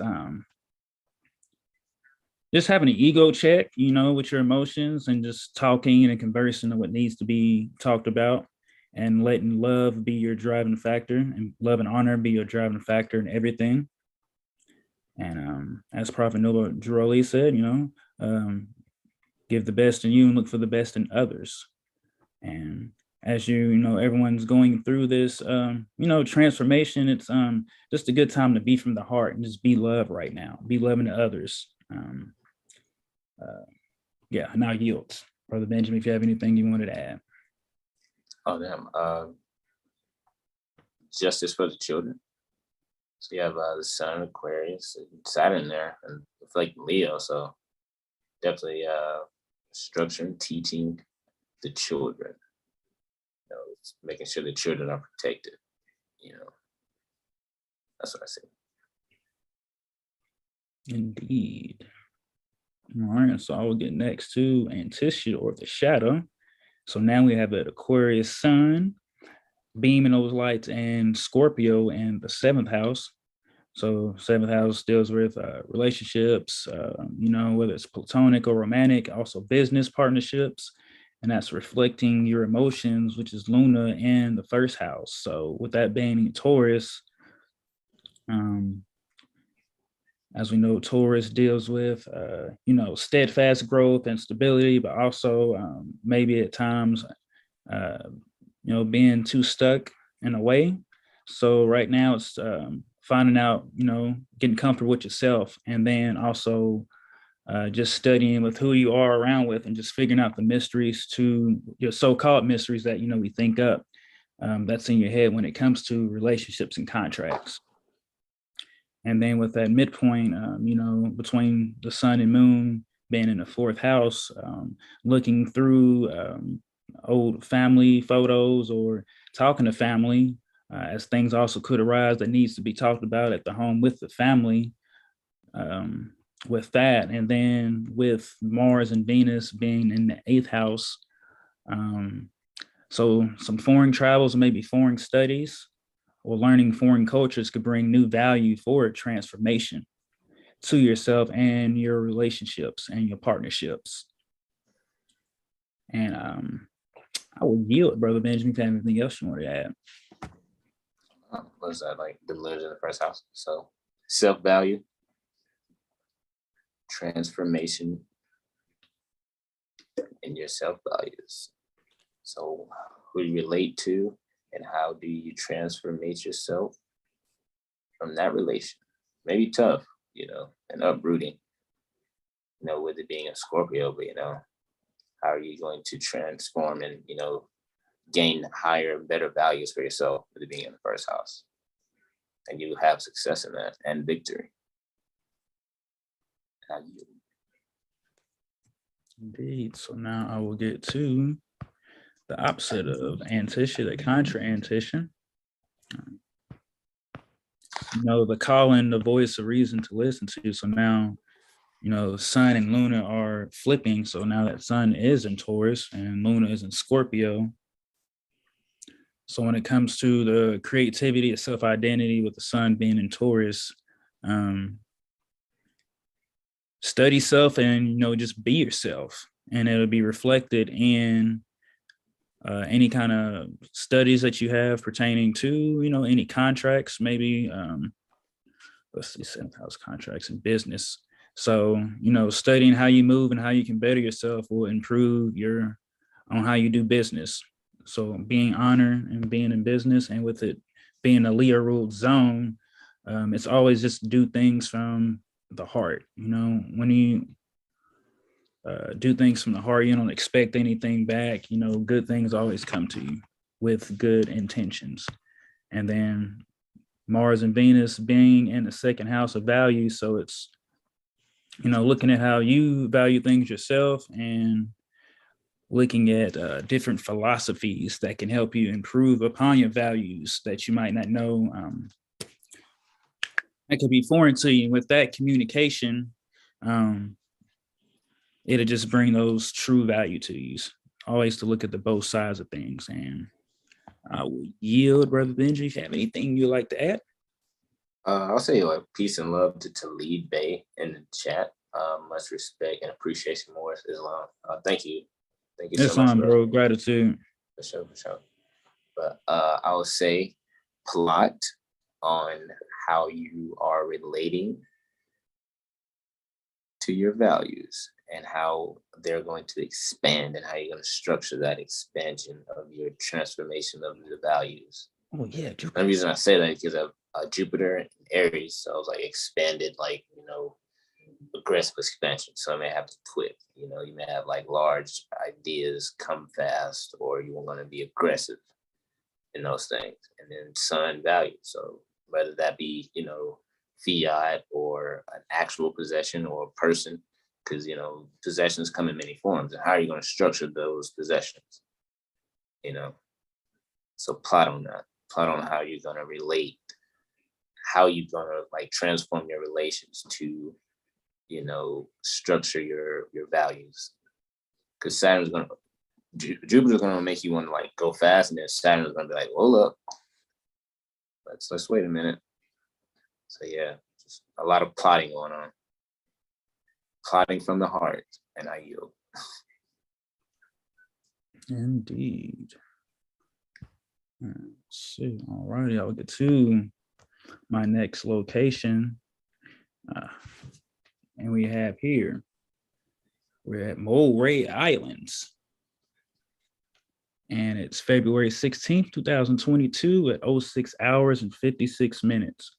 just having an ego check, with your emotions, and just talking and conversing on what needs to be talked about, and letting love be your driving factor, and love and honor be your driving factor in everything. And as Prophet Noble Drew said, give the best in you and look for the best in others. And as everyone's going through this, transformation, it's just a good time to be from the heart and just be love right now. Be loving to others. Now yields. Brother Benjamin, if you have anything you wanted to add. Oh, damn. Justice for the children. So you have the Sun, Aquarius, and Saturn there, and it's like Leo. So definitely structuring, teaching the children. It's making sure the children are protected. That's what I say. Indeed. All right, so I will get next to Anticia, or the shadow. So now we have an Aquarius Sun beaming those lights and Scorpio in the 7th house. So 7th house deals with relationships, whether it's platonic or romantic, also business partnerships, and that's reflecting your emotions, which is Luna in the 1st house. So with that being Taurus, as we know, Taurus deals with, steadfast growth and stability, but also maybe at times, being too stuck in a way. So right now it's finding out, getting comfortable with yourself, and then also just studying with who you are around with, and just figuring out the mysteries, to your so-called mysteries that, we think up, that's in your head when it comes to relationships and contracts. And then with that midpoint, between the sun and moon being in the 4th house, looking through old family photos or talking to family, as things also could arise that needs to be talked about at the home with the family, with that. And then with Mars and Venus being in the 8th house, so some foreign travels, maybe foreign studies, or learning foreign cultures could bring new value for transformation to yourself and your relationships and your partnerships. And I will yield, Brother Benjamin, if you have anything else you want to add. What's that, like the lunar in the 1st house? So self-value, transformation in your self-values. So who you relate to, and how do you transformate yourself from that relation? Maybe tough, and uprooting, with it being a Scorpio, but, how are you going to transform and, gain higher, better values for yourself with it being in the 1st house? And you have success in that and victory. Indeed. So now I will get to the opposite of Anticia, the contra Anticia. The calling, the voice of reason to listen to. So now, Sun and Luna are flipping. So now that Sun is in Taurus and Luna is in Scorpio. So when it comes to the creativity of self-identity, with the Sun being in Taurus, study self and, just be yourself. And it'll be reflected in any kind of studies that you have pertaining to, any contracts, maybe, let's see, 7th house contracts and business. So, studying how you move and how you can better yourself will improve on how you do business. So being honored and being in business, and with it being a Leo ruled zone, it's always just do things from the heart. When you do things from the heart, you don't expect anything back. Good things always come to you with good intentions. And then Mars and Venus being in the 2nd house of value. So it's, looking at how you value things yourself, and looking at different philosophies that can help you improve upon your values that you might not know. That could be foreign to you. With that communication, um, it'll just bring those true value to you. Always to look at the both sides of things. And I will yield, Brother Benji. If you have anything you'd like to add? I'll say like peace and love to Talib Bey in the chat. Much respect and appreciation, Morris Islam. Thank you. Thank you That's so much, on, bro. Gratitude. For sure. But I would say plot on how you are relating to your values and how they're going to expand and how you're going to structure that expansion of your transformation of the values. Oh, yeah. The reason I say that is because of Jupiter and Aries. So I was like expanded, like, aggressive expansion. So I may have to quit. You may have like large ideas come fast, or you want to be aggressive in those things. And then sun value. So whether that be, fiat or an actual possession or a person, because, possessions come in many forms. And how are you going to structure those possessions? So plot on that. Plot on how you're going to relate, how you're going to like transform your relations to, structure your values. Because Jupiter's going to make you want to like go fast, and then Saturn's going to be like, hold up, let's wait a minute. So yeah, just a lot of plotting going on. Plotting from the heart, and I yield. Indeed. Let's see. All righty, I'll get to my next location. And we have here, we're at Moor Islands. And it's February 16th, 2022 at 06 hours and 56 minutes.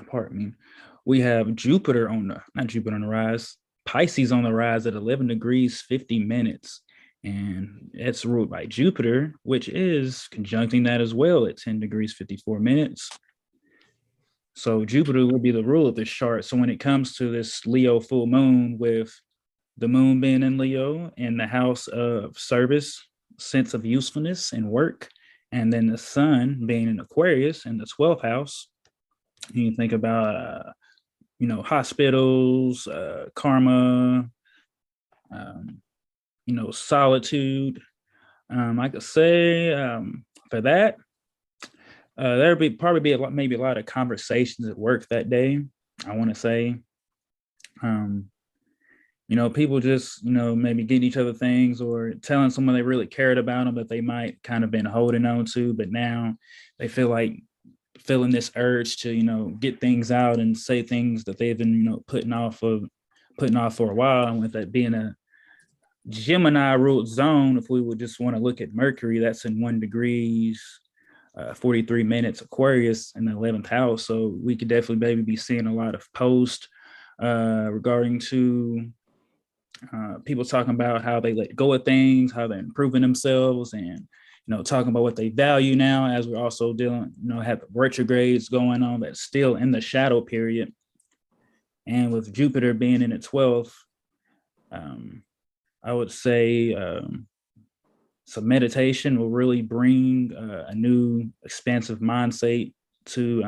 Pardon me. We have Jupiter not Jupiter on the rise, Pisces on the rise at 11 degrees, 50 minutes. And it's ruled by Jupiter, which is conjuncting that as well at 10 degrees, 54 minutes. So Jupiter will be the rule of this chart. So when it comes to this Leo full moon, with the moon being in Leo in the house of service, sense of usefulness and work, and then the sun being in Aquarius in the 12th house, you think about, hospitals, karma, solitude. I could say for that, there'd probably be maybe a lot of conversations at work that day. I want to say, people just, maybe getting each other things or telling someone they really cared about them that they might kind of been holding on to, but now they feel like feeling this urge to, get things out and say things that they've been, putting off for a while. And with that being a Gemini ruled zone, if we would just want to look at Mercury, that's in 1 degrees, 43 minutes Aquarius in the 11th house. So we could definitely maybe be seeing a lot of posts regarding to people talking about how they let go of things, how they're improving themselves, and talking about what they value now, as we're also dealing, have retrogrades going on that's still in the shadow period. And with Jupiter being in its 12th, I would say some meditation will really bring a new expansive mindset to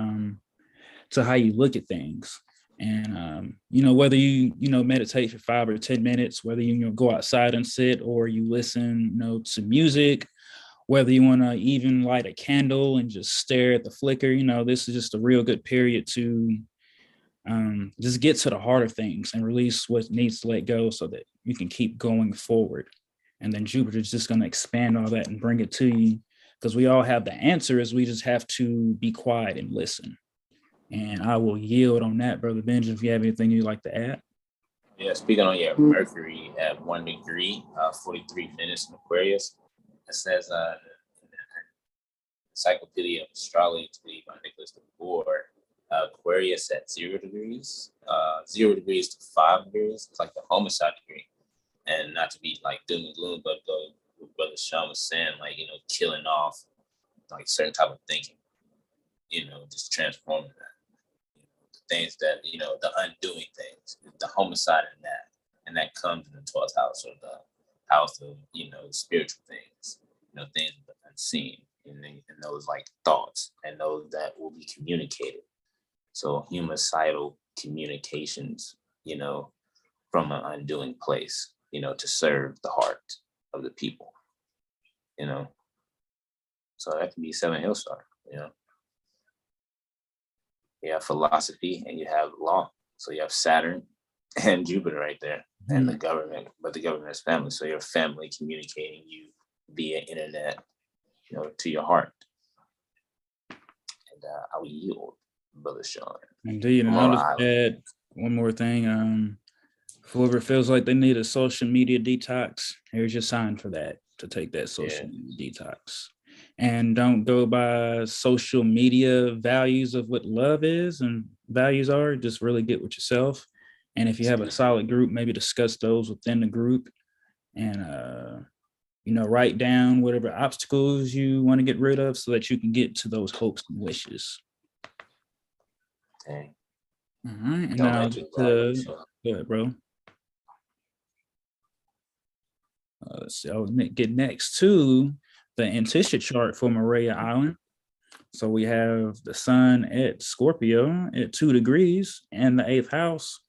how you look at things. And whether you meditate for 5 or 10 minutes, whether you go outside and sit, or you listen to music, whether you want to even light a candle and just stare at the flicker, this is just a real good period to just get to the heart of things and release what needs to let go so that you can keep going forward. And then Jupiter's just going to expand all that and bring it to you, because we all have the answers. We just have to be quiet and listen. And I will yield on that, Brother Benjamin, if you have anything you'd like to add. Yeah, speaking on Mercury at 1 degree, 43 minutes in Aquarius. It says Encyclopedia of Astrology by Nicholas de Boer, Aquarius at 0 degrees, 0 degrees to 5 degrees. It's like the homicide degree. And not to be like doom and gloom, but what Brother Sean was saying, like, killing off like certain type of thinking, just transforming that. The things that, the undoing things, the homicide in that. And that comes in the 12th house, or house of, spiritual things, things unseen, and those like thoughts and those that will be communicated. So homicidal communications, from an undoing place, to serve the heart of the people, So that can be 7 hill star, You have philosophy and you have law. So you have Saturn and Jupiter right there, and the government, but the government's family. So your family communicating you via internet, to your heart. And I will yield, Brother Sean. Indeed, and I'll just add one more thing. Whoever feels like they need a social media detox, here's your sign for that, to take that social media detox. And don't go by social media values of what love is and values are. Just really get with yourself. And if you have a solid group, maybe discuss those within the group and, write down whatever obstacles you want to get rid of so that you can get to those hopes and wishes. Dang. All right. And now go ahead, bro. Let's see, I'll get next to the Antisha chart for Maria Island. So we have the sun at Scorpio at 2 degrees and the 8th house,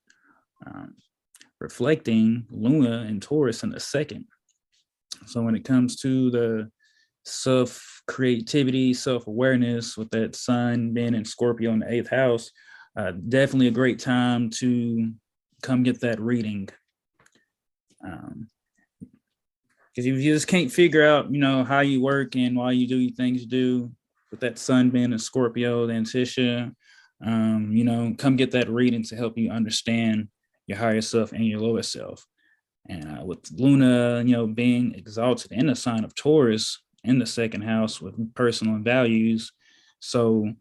reflecting Luna and Taurus in the 2nd. So when it comes to the self-creativity, self-awareness with that sun being in Scorpio in the 8th house, definitely a great time to come get that reading. Because if you just can't figure out, how you work and why you do the things you do, with that sun being in Scorpio, the Antisha, come get that reading to help you understand your higher self and your lower self. And with Luna, being exalted in the sign of Taurus in the 2nd house with personal values. So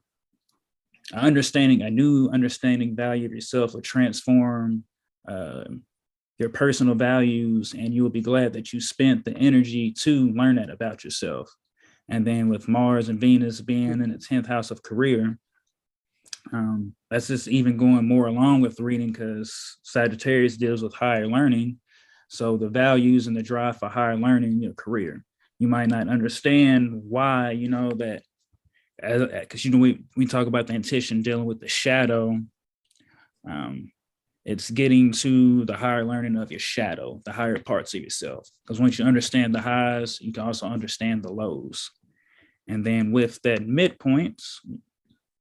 a new understanding value of yourself will transform your personal values, and you will be glad that you spent the energy to learn that about yourself. And then with Mars and Venus being in the 10th house of career, that's just even going more along with reading, because Sagittarius deals with higher learning. So the values and the drive for higher learning in your career, you might not understand why, that, because, we talk about the intuition dealing with the shadow. It's getting to the higher learning of your shadow, the higher parts of yourself. Because once you understand the highs, you can also understand the lows. And then with that midpoint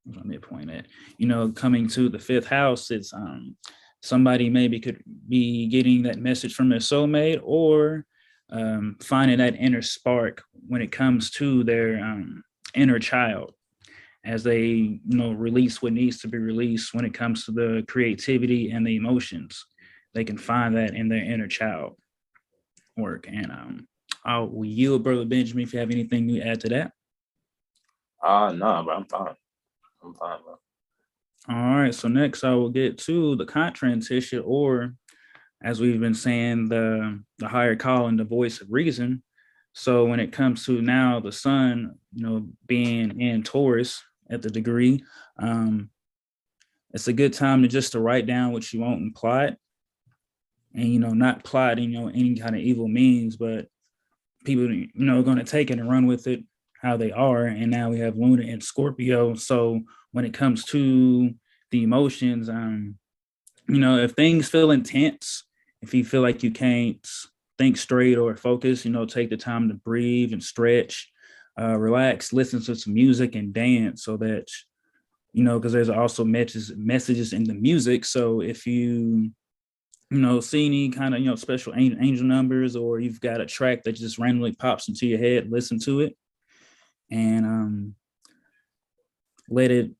at, coming to the 5th house, it's somebody maybe could be getting that message from their soulmate, or finding that inner spark when it comes to their inner child, as they, release what needs to be released when it comes to the creativity and the emotions. They can find that in their inner child work. And I'll yield, Brother Benjamin, if you have anything to add to that. No, bro, I'm fine, bro. All right, so next I will get to the contrantitia, or as we've been saying, the higher calling, the voice of reason. So when it comes to now the sun, being in Taurus at the degree, it's a good time to write down what you want and plot, and not plot in any kind of evil means, but people are going to take it and run with it how they are. And now we have Luna and Scorpio. So when it comes to the emotions, if things feel intense, if you feel like you can't think straight or focus, take the time to breathe and stretch, relax, listen to some music and dance, so that, because there's also messages in the music. So if you, see any kind of, special angel numbers, or you've got a track that just randomly pops into your head, listen to it and let it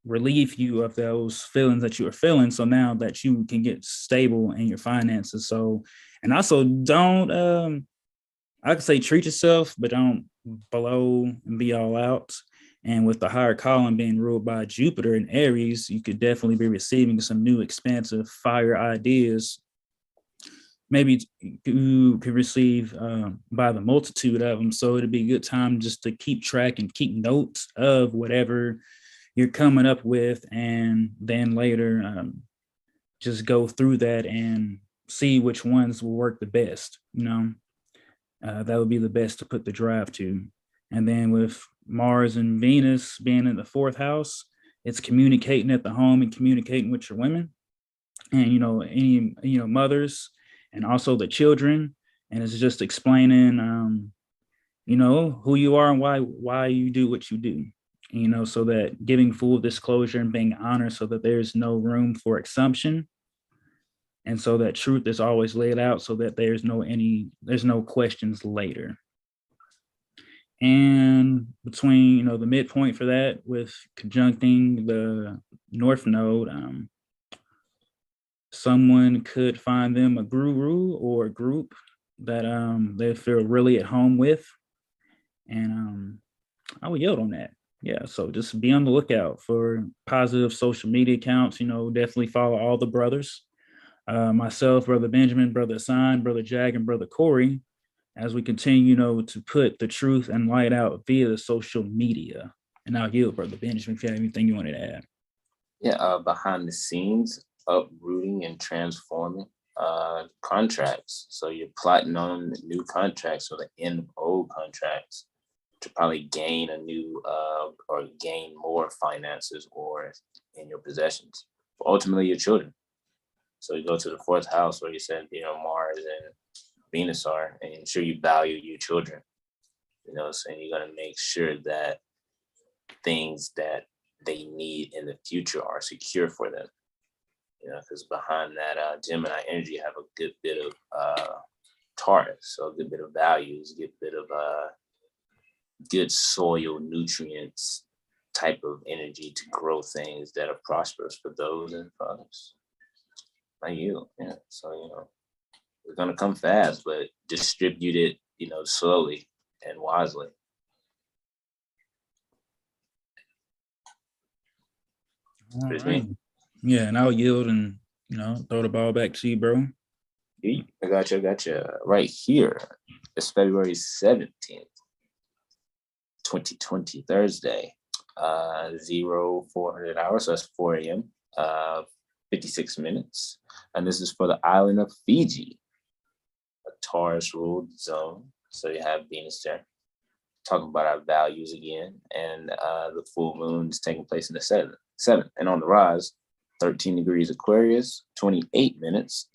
relieve you of those feelings that you are feeling, so now that you can get stable in your finances. So, and also don't, I could say treat yourself, but don't blow and be all out. And with the higher calling being ruled by Jupiter in Aries, you could definitely be receiving some new expansive fire ideas. Maybe you could receive by the multitude of them. So it'd be a good time just to keep track and keep notes of whatever you're coming up with, and then later just go through that and see which ones will work the best. That would be the best to put the drive to. And then with Mars and Venus being in the fourth house, it's communicating at the home and communicating with your women and any mothers and also the children, and it's just explaining who you are and why you do what you do, so that giving full disclosure and being honest so that there's no room for assumption, and so that truth is always laid out so that there's no questions later. And between the midpoint for that with conjuncting the north node, someone could find them a guru or a group that they feel really at home with, and I would yield on that. Yeah, so just be on the lookout for positive social media accounts. Definitely follow all the brothers, myself, Brother Benjamin, Brother Hasan, Brother Jag, and Brother Corey, as we continue, to put the truth and light out via the social media. And I'll yield, Brother Benjamin, if you have anything you wanted to add. Yeah, behind the scenes, uprooting and transforming contracts. So you're plotting on new contracts or the end of old contracts to probably gain a new or gain more finances or in your possessions. Ultimately, your children. So you go to the fourth house where you said, Mars and Venus are, and ensure you value your children. So you're going to make sure that things that they need in the future are secure for them. Because behind that Gemini energy, you have a good bit of Taurus, so a good bit of values, a good bit of good soil nutrients type of energy to grow things that are prosperous for those and for others. Like you, yeah. So it's gonna come fast, but distribute it, slowly and wisely. All right. Yeah, and I'll yield and throw the ball back to you, bro. I got you. Right here. It's February 17th, 2020, Thursday. 0400 hours, so that's 4 a.m. 56 minutes. And this is for the island of Fiji, a Taurus ruled zone. So you have Venus there. Talking about our values again. And the full moon is taking place in the 7th. And on the rise, 13 degrees Aquarius, 28 minutes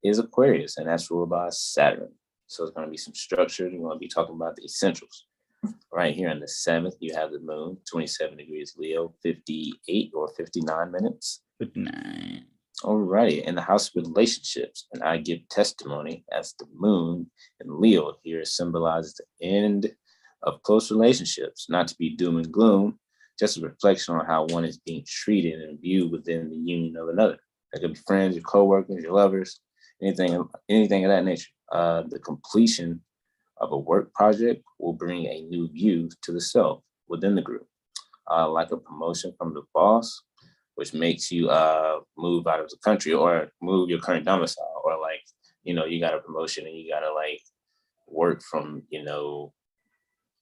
is Aquarius, and that's ruled by Saturn. So it's going to be some structure. We're going to be talking about the essentials. Right here on the 7th, you have the moon, 27 degrees Leo, 58 or 59 minutes. 59. All righty. In the house of relationships, and I give testimony as the moon and Leo here symbolizes the end of close relationships, not to be doom and gloom, just a reflection on how one is being treated and viewed within the union of another. That could be friends, your coworkers, your lovers, anything of that nature. The completion of a work project will bring a new view to the self within the group, like a promotion from the boss, which makes you move out of the country or move your current domicile, or you got a promotion and you got to work from,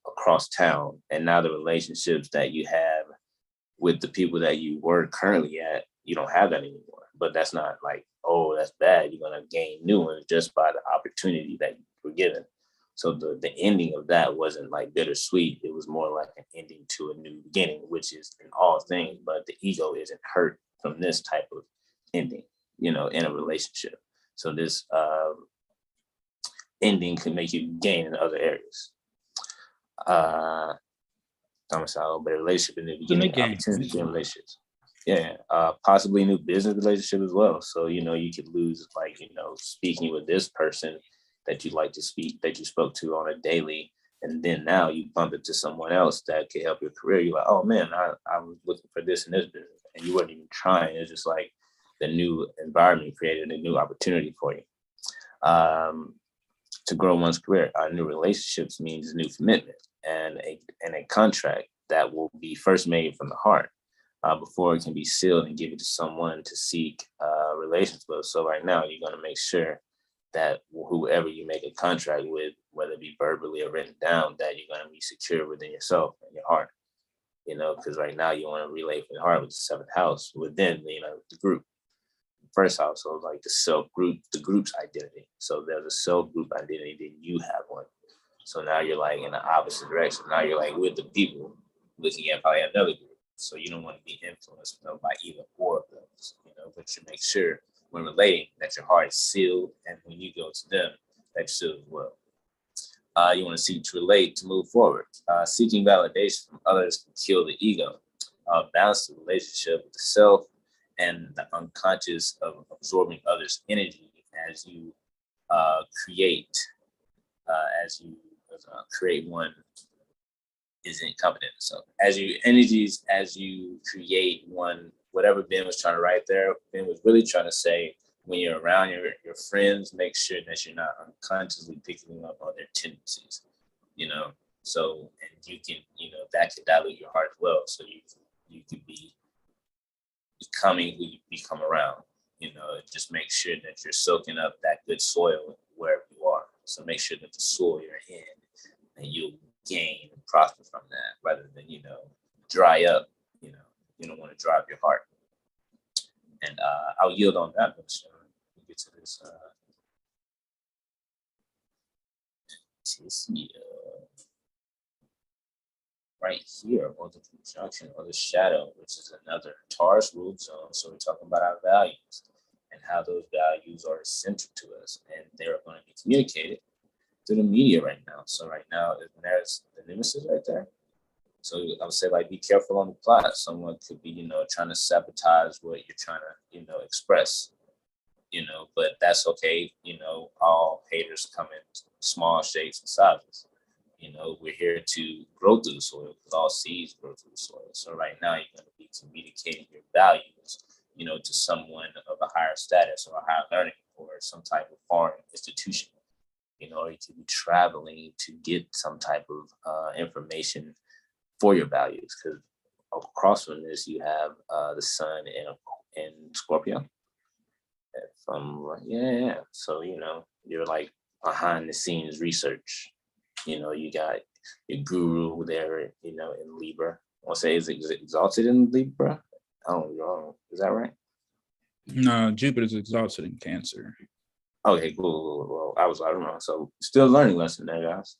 across town. And now the relationships that you have with the people that you were currently at, you don't have that anymore. But that's not oh, that's bad. You're going to gain new ones just by the opportunity that you were given. So the ending of that wasn't bittersweet. It was more like an ending to a new beginning, which is in all things, but the ego isn't hurt from this type of ending, in a relationship. So this ending can make you gain in other areas. Domicile, but a relationship in the beginning, opportunity in relationships. Yeah, possibly new business relationship as well. So, you could lose speaking with this person that you like to speak, that you spoke to on a daily, and then now you bump into someone else that could help your career. You're like, oh man, I was looking for this in this business, and you weren't even trying. It's just the new environment created a new opportunity for you. To grow one's career, new relationships means new commitment and a contract that will be first made from the heart before it can be sealed and given to someone to seek relations with. So right now, you're going to make sure that whoever you make a contract with, whether it be verbally or written down, that you're going to be secure within yourself and your heart. Because right now you want to relate from the heart with the 7th house within the group. first house, so like the self group, the group's identity. So there's a self group identity, then you have one. So now you're like in the opposite direction. Now you're like with the people looking at probably another group. So you don't want to be influenced by either or of those, but you make sure when relating that your heart is sealed, and when you go to them, that you're sealed as well. You want to seek to relate to move forward. Seeking validation from others can kill the ego. Balance the relationship with the self and the unconscious of absorbing others' energy as you create, create one isn't confident. So as you create one, whatever Ben was trying to write there, Ben was really trying to say, when you're around your friends, make sure that you're not unconsciously picking up on their tendencies, so, and you can, that can dilute your heart as well. So you could be becoming who you become around, just make sure that you're soaking up that good soil wherever you are. So make sure that the soil you're in, and you'll gain and prosper from that, rather than, dry up, you don't want to dry up your heart. And I'll yield on that. But get to this. Right here, or the conjunction or the shadow, which is another Taurus ruled zone. So we're talking about our values and how those values are essential to us, and they're going to be communicated through the media right now. So right now, there's the nemesis right there. So I would say, like, be careful on the plot. Someone could be, trying to sabotage what you're trying to, express, but that's okay. All haters come in small shapes and sizes. We're here to grow through the soil, because all seeds grow through the soil. So right now, you're going to be communicating your values, to someone of a higher status or a higher learning, or some type of foreign institution. You could be traveling to get some type of information for your values, because across from this, you have the sun in Scorpio. So, you're like behind the scenes research. You got your guru there, in Libra. I want to say, is it exalted in Libra? I don't know. Is that right? No, Jupiter's exalted in Cancer. Okay, cool. Well, I don't know. So still learning lesson there, guys.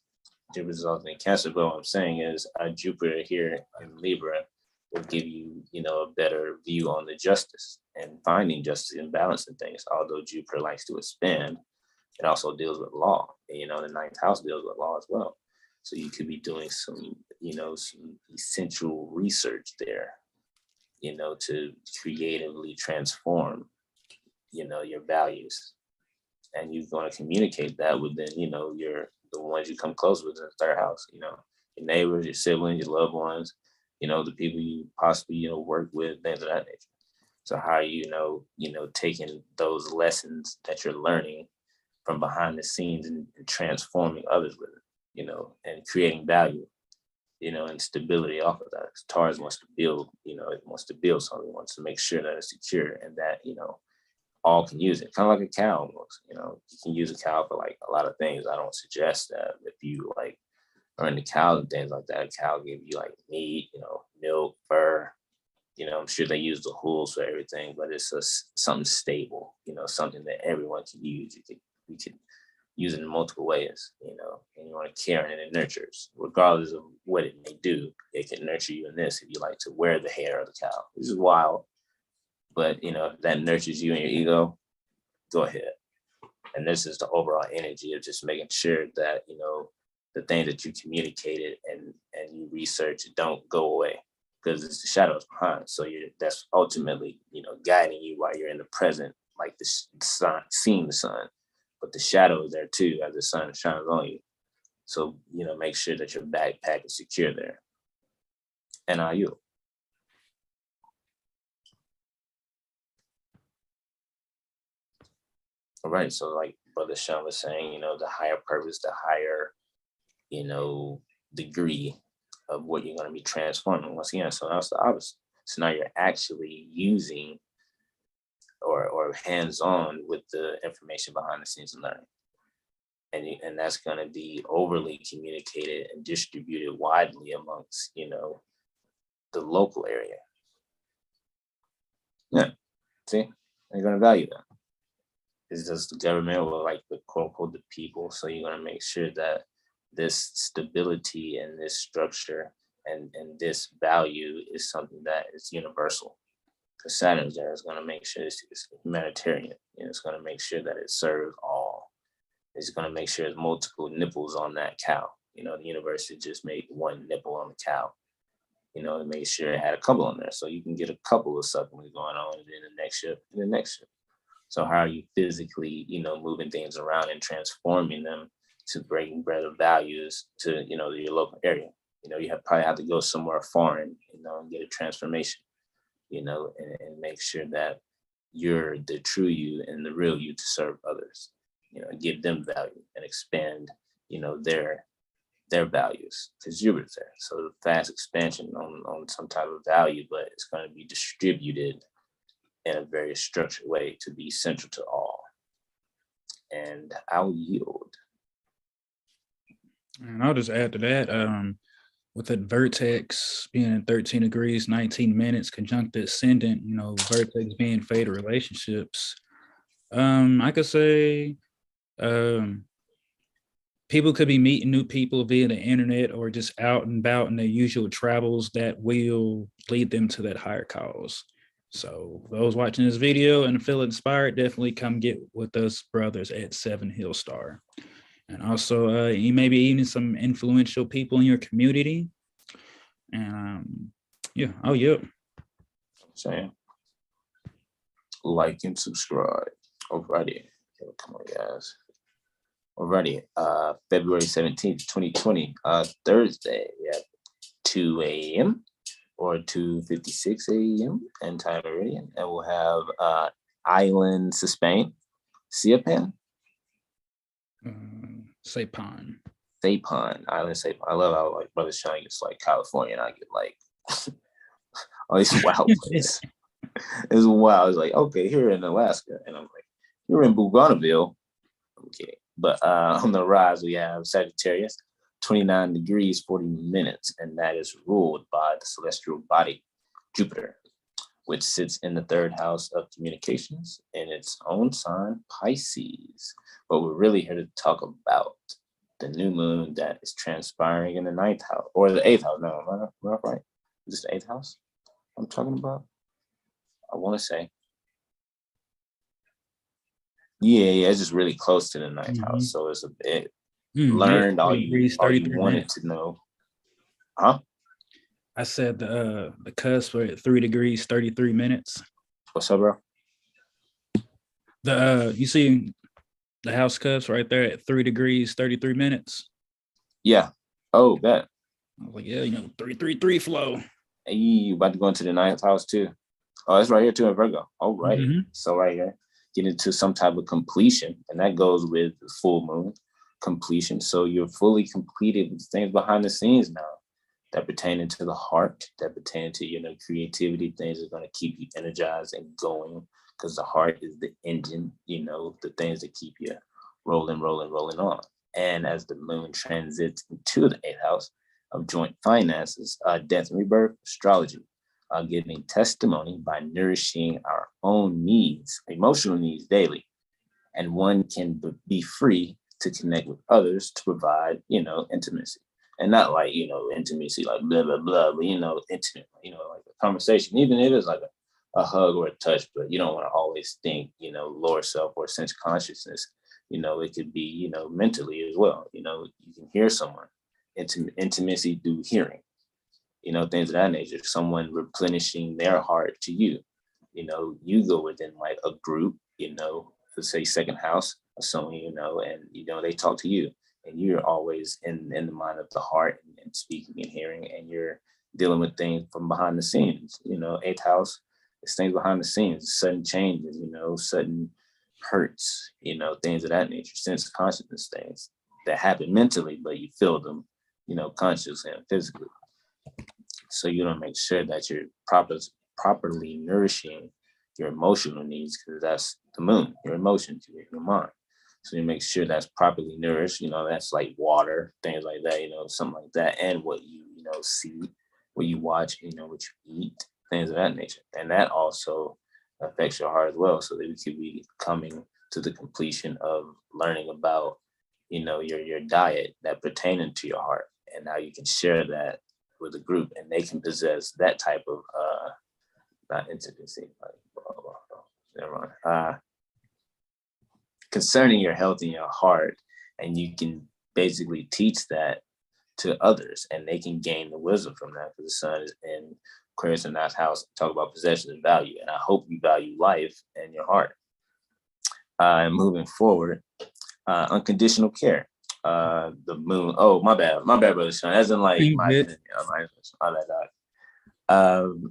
Jupiter's exalted in Cancer, but what I'm saying is Jupiter here in Libra will give you, a better view on the justice and finding justice and balancing things. Although Jupiter likes to expand, it also deals with law. The ninth house deals with law as well. So you could be doing some essential research there, to creatively transform, your values. And you're going to communicate that within, the ones you come close with in the third house, your neighbors, your siblings, your loved ones, the people you possibly, work with, things of that nature. So how are you, taking those lessons that you're learning from behind the scenes and transforming others with it, and creating value, and stability off of that. Taurus wants to build, it wants to build something, wants to make sure that it's secure and that, all can use it. Kind of like a cow almost, you can use a cow for like a lot of things. I don't suggest that if you like are into cows and things like that, a cow give you like meat, milk, fur, I'm sure they use the hooves for everything, but it's just something stable, something that everyone can use. You could use it in multiple ways, and you want to care and it nurtures, regardless of what it may do. It can nurture you in this if you like to wear the hair of the cow. This is wild, but if that nurtures you and your ego, go ahead. And this is the overall energy of just making sure that the things that you communicated and you research don't go away, because it's the shadows behind. So that's ultimately guiding you while you're in the present, like the sun, seeing the sun. But the shadow is there too as the sun shines on you. So, make sure that your backpack is secure there. And are you? All right. So like Brother Sean was saying, the higher purpose, the higher, degree of what you're going to be transforming. Once again, so that's the opposite. So now you're actually using or hands-on with the information behind the scenes and learning. And that's going to be overly communicated and distributed widely amongst, the local area. Yeah. See? You're going to value them. It's just the government or like the quote unquote the people. So you're going to make sure that this stability and this structure and this value is something that is universal. Because Saturn's there is going to make sure it's humanitarian. And it's going to make sure that it serves all. It's going to make sure there's multiple nipples on that cow. You know, the universe just made one nipple on the cow. You know, it made sure it had a couple on there. So you can get a couple of supplements going on and then the next shift and the next shift. So how are you physically, you know, moving things around and transforming them to bring better values to, you know, your local area? You know, you probably have to go somewhere foreign, you know, and get a transformation, you know, and make sure that you're the true you and the real you to serve others, you know, and give them value and expand, you know, their values, because Jupiter's there. So the fast expansion on some type of value, but it's going to be distributed in a very structured way to be central to all. And I'll yield. And I'll just add to that, with that vertex being in 13 degrees, 19 minutes, conjunct ascendant, you know, vertex being fatal relationships. I could say people could be meeting new people via the internet or just out and about in their usual travels that will lead them to that higher cause. So those watching this video and feel inspired, definitely come get with us brothers at 7 Hill Star. And also, you may be even some influential people in your community. And yeah, oh, yep. Saying, like and subscribe. Alrighty. Come on, guys. Alrighty. February 17th, 2020, Thursday at 2 a.m. or 2:56 a.m. and time meridian. And we'll have Island Spain, Siapan. Sapon. Island Sapon. I love how like Brother Sean gets like California and I get like all these wild places. It's wild. It's like, okay, here in Alaska. And I'm like, you're in Bougainville. Okay. But on the rise, we have Sagittarius, 29 degrees, 40 minutes. And that is ruled by the celestial body, Jupiter, which sits in the 3rd house of communications in its own sign, Pisces. But we're really here to talk about the new moon that is transpiring in the 9th house or the 8th house. No, am I not right? Is this the 8th house I'm talking about? I want to say. Yeah, it's just really close to the 9th house. So it's a bit learned all you wanted to know. Huh? I said the cusp are at 3 degrees, 33 minutes. What's up, bro? You see the house cusp right there at 3 degrees, 33 minutes. Yeah. Oh, bet. I was like, yeah, you know, 333 flow. Hey, you about to go into the 9th house too. Oh, it's right here too in Virgo. All right. So right here, get into some type of completion, and that goes with the full moon completion. So you're fully completed with things behind the scenes now that pertain to the heart, that pertain to, you know, creativity, things that are going to keep you energized and going, because the heart is the engine, you know, the things that keep you rolling on. And as the moon transits into the 8th house of joint finances, death and rebirth, astrology, giving testimony by nourishing our own needs, emotional needs daily. And one can be free to connect with others to provide, you know, intimacy. And not like, you know, intimacy like blah, blah, blah, but, you know, intimate, you know, like a conversation, even if it's like a hug or a touch, but you don't want to always think, you know, lower self or sense consciousness. You know, it could be, you know, mentally as well. You know, you can hear someone, intimacy through hearing, you know, things of that nature, someone replenishing their heart to you. You know, you go within like a group, you know, let's say 2nd house or someone, you know, and, you know, they talk to you and you're always in the mind of the heart and speaking and hearing, and you're dealing with things from behind the scenes. You know, 8th house is things behind the scenes, sudden changes, you know, sudden hurts, you know, things of that nature, sense consciousness things that happen mentally, but you feel them, you know, consciously and physically. So you don't make sure that you're properly nourishing your emotional needs, because that's the moon, your emotions, your mind. So you make sure that's properly nourished, you know, that's like water, things like that, you know, something like that. And what you know, see, what you watch, you know, what you eat, things of that nature. And that also affects your heart as well. So that we could be coming to the completion of learning about, your diet that pertaining to your heart, and how you can share that with a group, and they can possess that type of not intimacy, like never mind. Concerning your health and your heart, and you can basically teach that to others, and they can gain the wisdom from that, because the sun is in Aquarius in that house. Talk about possession and value, and I hope you value life and your heart. And moving forward, unconditional care. The moon. Oh, my bad, brother Sean. As in like my opinion, all that.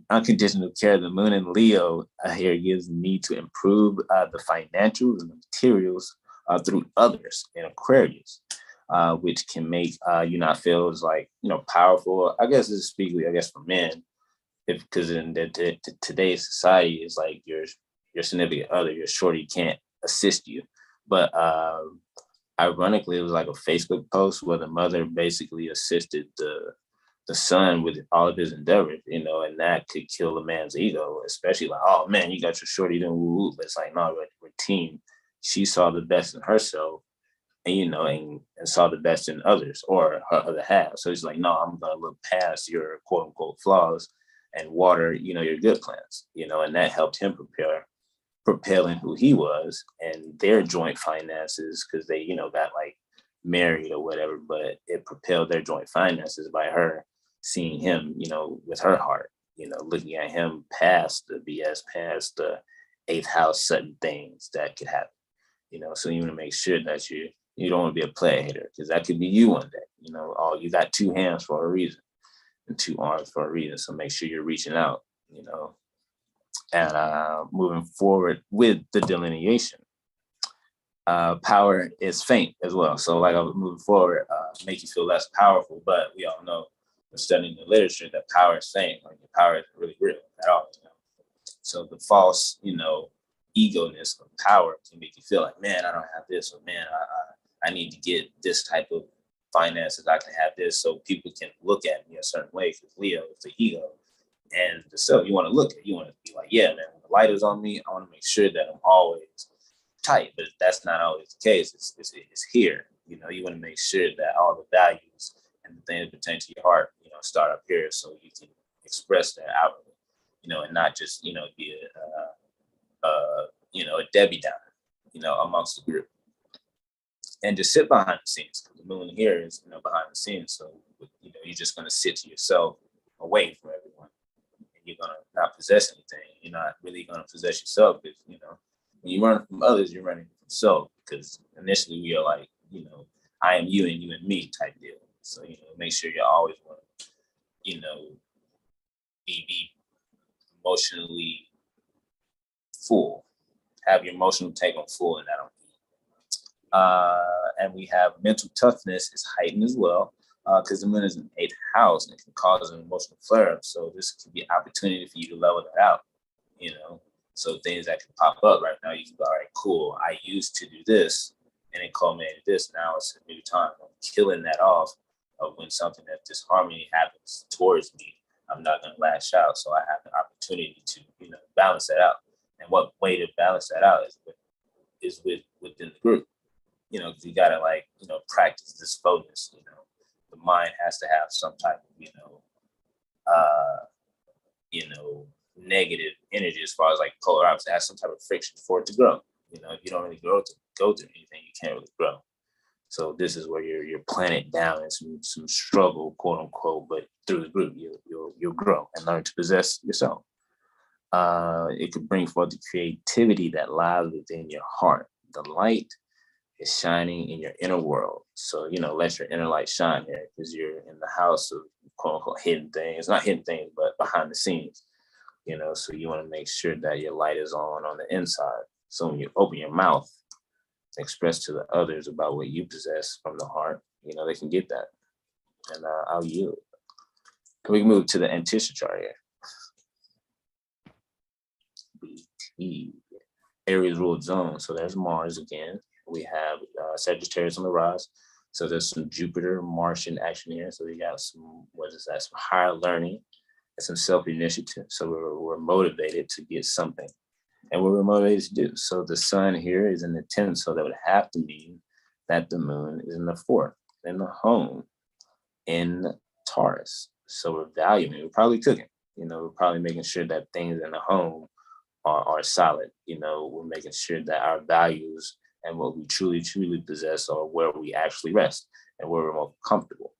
Unconditional care. The moon in Leo here gives need to improve the financials and the materials through others in Aquarius, which can make you not feel as like powerful. I guess this is speaking, I guess, for men, because in today's society, it's like your significant other, your shorty, can't assist you. But ironically, it was like a Facebook post where the mother basically assisted the son with all of his endeavors, and that could kill a man's ego, especially like, oh man, you got your shorty doing woo-woo. But it's like, no, we're team. She saw the best in herself, and and saw the best in others, or her other half. So it's like, no, I'm gonna look past your quote unquote flaws and water, your good plans, and that helped him propelling who he was and their joint finances, because they, got like married or whatever, but it propelled their joint finances by her seeing him, with her heart, looking at him past the BS, past the eighth house sudden things that could happen, so you want to make sure that you don't want to be a player hater, because that could be you one day, oh, you got two hands for a reason and two arms for a reason. So make sure you're reaching out, and moving forward with the delineation. Power is faint as well. So like I was moving forward, make you feel less powerful, but we all know from studying the literature that power is faint. Like the power isn't really real at all. So the false, ego-ness of power can make you feel like, man, I don't have this, or man, I need to get this type of finances. I can have this, so people can look at me a certain way. Because Leo is the ego, and the self. You want to look at. You want to be like, yeah, man. When the light is on me, I want to make sure that I'm always tight. But that's not always the case. It's here. You want to make sure that all the values and the things that pertain to your heart, start up here, so you can express that outwardly. And not just be a Debbie Downer, amongst the group. And just sit behind the scenes, because the moon here is, behind the scenes. So, you're just going to sit to yourself, away from everyone. And you're going to not possess anything. You're not really going to possess yourself, because, when you run from others, you're running from self. Because initially we are like, I am you and you and me type deal. So, make sure you always want to, be emotionally full. Have your emotional tank on full, and that on and we have mental toughness is heightened as well, because the moon is in eighth house and it can cause an emotional flare up. So this could be an opportunity for you to level that out, So things that can pop up right now, you can go, all right, cool. I used to do this and it culminated this. Now it's a new time. I'm killing that off of when something that disharmony happens towards me. I'm not going to lash out. So I have the opportunity to, balance that out. And what way to balance that out is within the group. Because you gotta practice this focus. The mind has to have some type of negative energy, as far as like polar opposite, has some type of friction for it to grow. If you don't really go through anything, you can't really grow. So this is where you're planted down in some struggle, quote unquote, but through the group, you'll grow and learn to possess yourself. It could bring forth the creativity that lies within your heart. The light is shining in your inner world. So, let your inner light shine here, because you're in the house of quote unquote hidden things, not hidden things, but behind the scenes, so you want to make sure that your light is on the inside. So when you open your mouth, express to the others about what you possess from the heart, they can get that. And I'll yield. We can move to the Anticia chart here. BT, Aries ruled zone. So there's Mars again. We have Sagittarius on the rise. So there's some Jupiter, Martian action here. So we got some higher learning and some self-initiative. So we're motivated to get something. and what we're motivated to do. So the sun here is in the 10th, so that would have to mean that the moon is in the 4th, in the home, in Taurus. So we're valuing, we're probably cooking, we're probably making sure that things in the home are solid. We're making sure that our values and what we truly possess are where we actually rest and where we're most comfortable.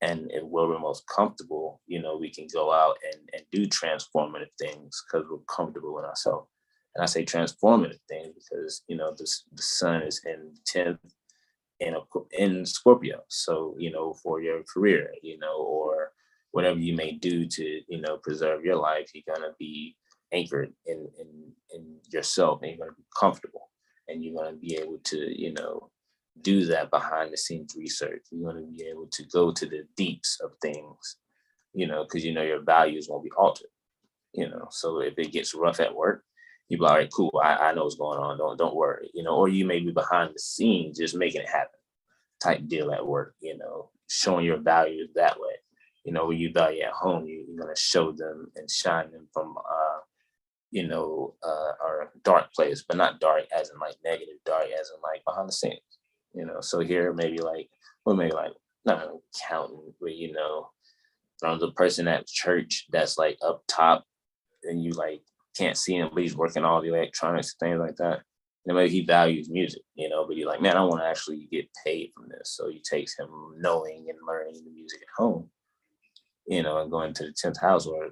And where we're most comfortable, we can go out and do transformative things because we're comfortable in ourselves. And I say transformative things because, the sun is in 10th in Scorpio. So, for your career, or whatever you may do to, preserve your life, you're going to be anchored in yourself, and you're going to be comfortable, and you're going to be able to, do that behind the scenes research. You're going to be able to go to the deeps of things, because your values won't be altered, so if it gets rough at work, you'll be like, all right, cool, I know what's going on, don't worry, or you may be behind the scenes just making it happen type deal at work, showing your values that way. When you value at home, you're going to show them and shine them from our dark place, but not dark as in like negative, dark as in like behind the scenes. So here maybe like not an accountant, but the person at church that's like up top and you like can't see him, but he's working all the electronics, things like that. Maybe he values music, but you're like, man, I want to actually get paid from this. So it takes him knowing and learning the music at home, and going to the 10th house or,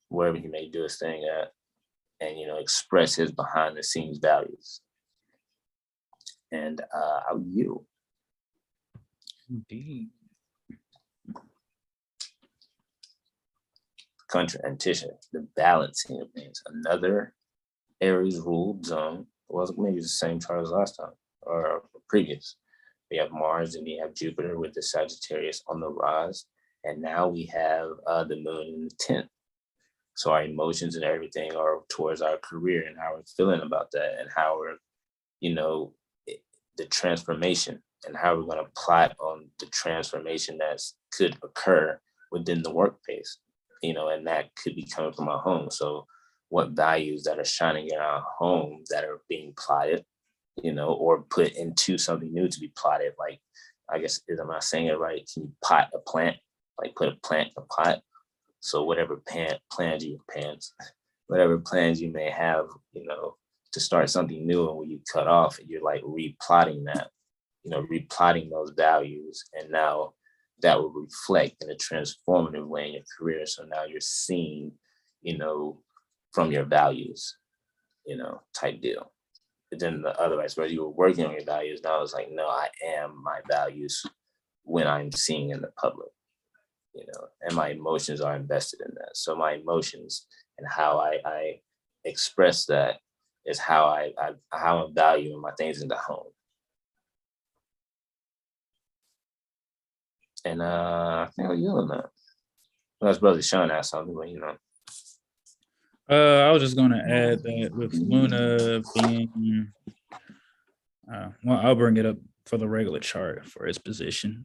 wherever he may do his thing at, and, express his behind the scenes values. And I'll yield. Indeed. Contraintention, the balancing of things. Another Aries ruled zone. Well, maybe it's the same chart as last time or previous. We have Mars and we have Jupiter with the Sagittarius on the rise. And now we have the moon in the 10th. So our emotions and everything are towards our career and how we're feeling about that and how we're, the transformation and how we're going to plot on the transformation that could occur within the workplace, and that could be coming from our home. So what values that are shining in our home that are being plotted, or put into something new to be plotted. Like, I guess, am I saying it right? Can you pot a plant? Like put a plant in a pot? So whatever plans you may have, to start something new, and when you cut off, you're like replotting that, replotting those values. And now that will reflect in a transformative way in your career. So now you're seeing, from your values, type deal. But then the other way, where you were working on your values, now it's like, no, I am my values when I'm seeing in the public, and my emotions are invested in that. So my emotions and how I express that is how I'm valuing my things in the home. And I think I'll yield on that. Unless Brother Sean asked something, but I was just going to add that with Luna being, well, I'll bring it up for the regular chart for its position.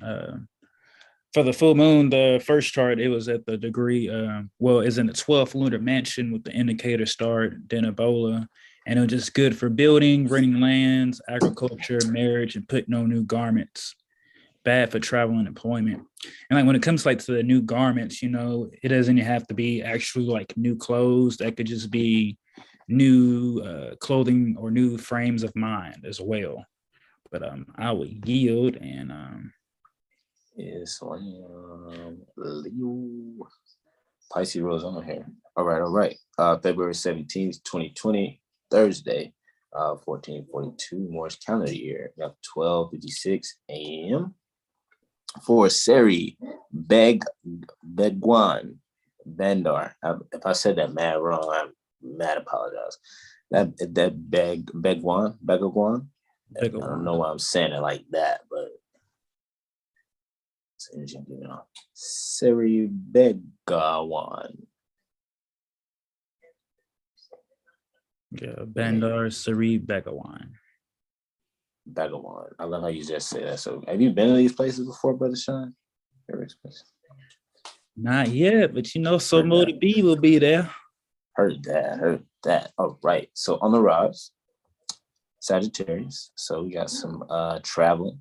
For the full moon, the first chart, it was at the degree, is in the 12th lunar mansion with the indicator star, Denobola. And it was just good for building, renting lands, agriculture, marriage, and putting on new garments. Bad for travel and employment. And like when it comes to the new garments, it doesn't have to be actually like new clothes. That could just be new clothing or new frames of mind as well. But I will yield and yes, Leo. Pisces rose on here. All right. February 17th, 2020, Thursday, 1442 Moor's calendar year. We have 12:56 a.m. for Seri Begwan Bandar. If I said that mad wrong, I'm mad apologize. That Begwan. I don't know why I'm saying it like that, but Seri Begwan. Yeah, Bandar Seri Begawan. Begawan. I love how you just say that. So have you been to these places before, Brother Sean? Not yet, but so Motor B will be there. Heard that. that. All right. So on the rise, Sagittarius. So we got some traveling.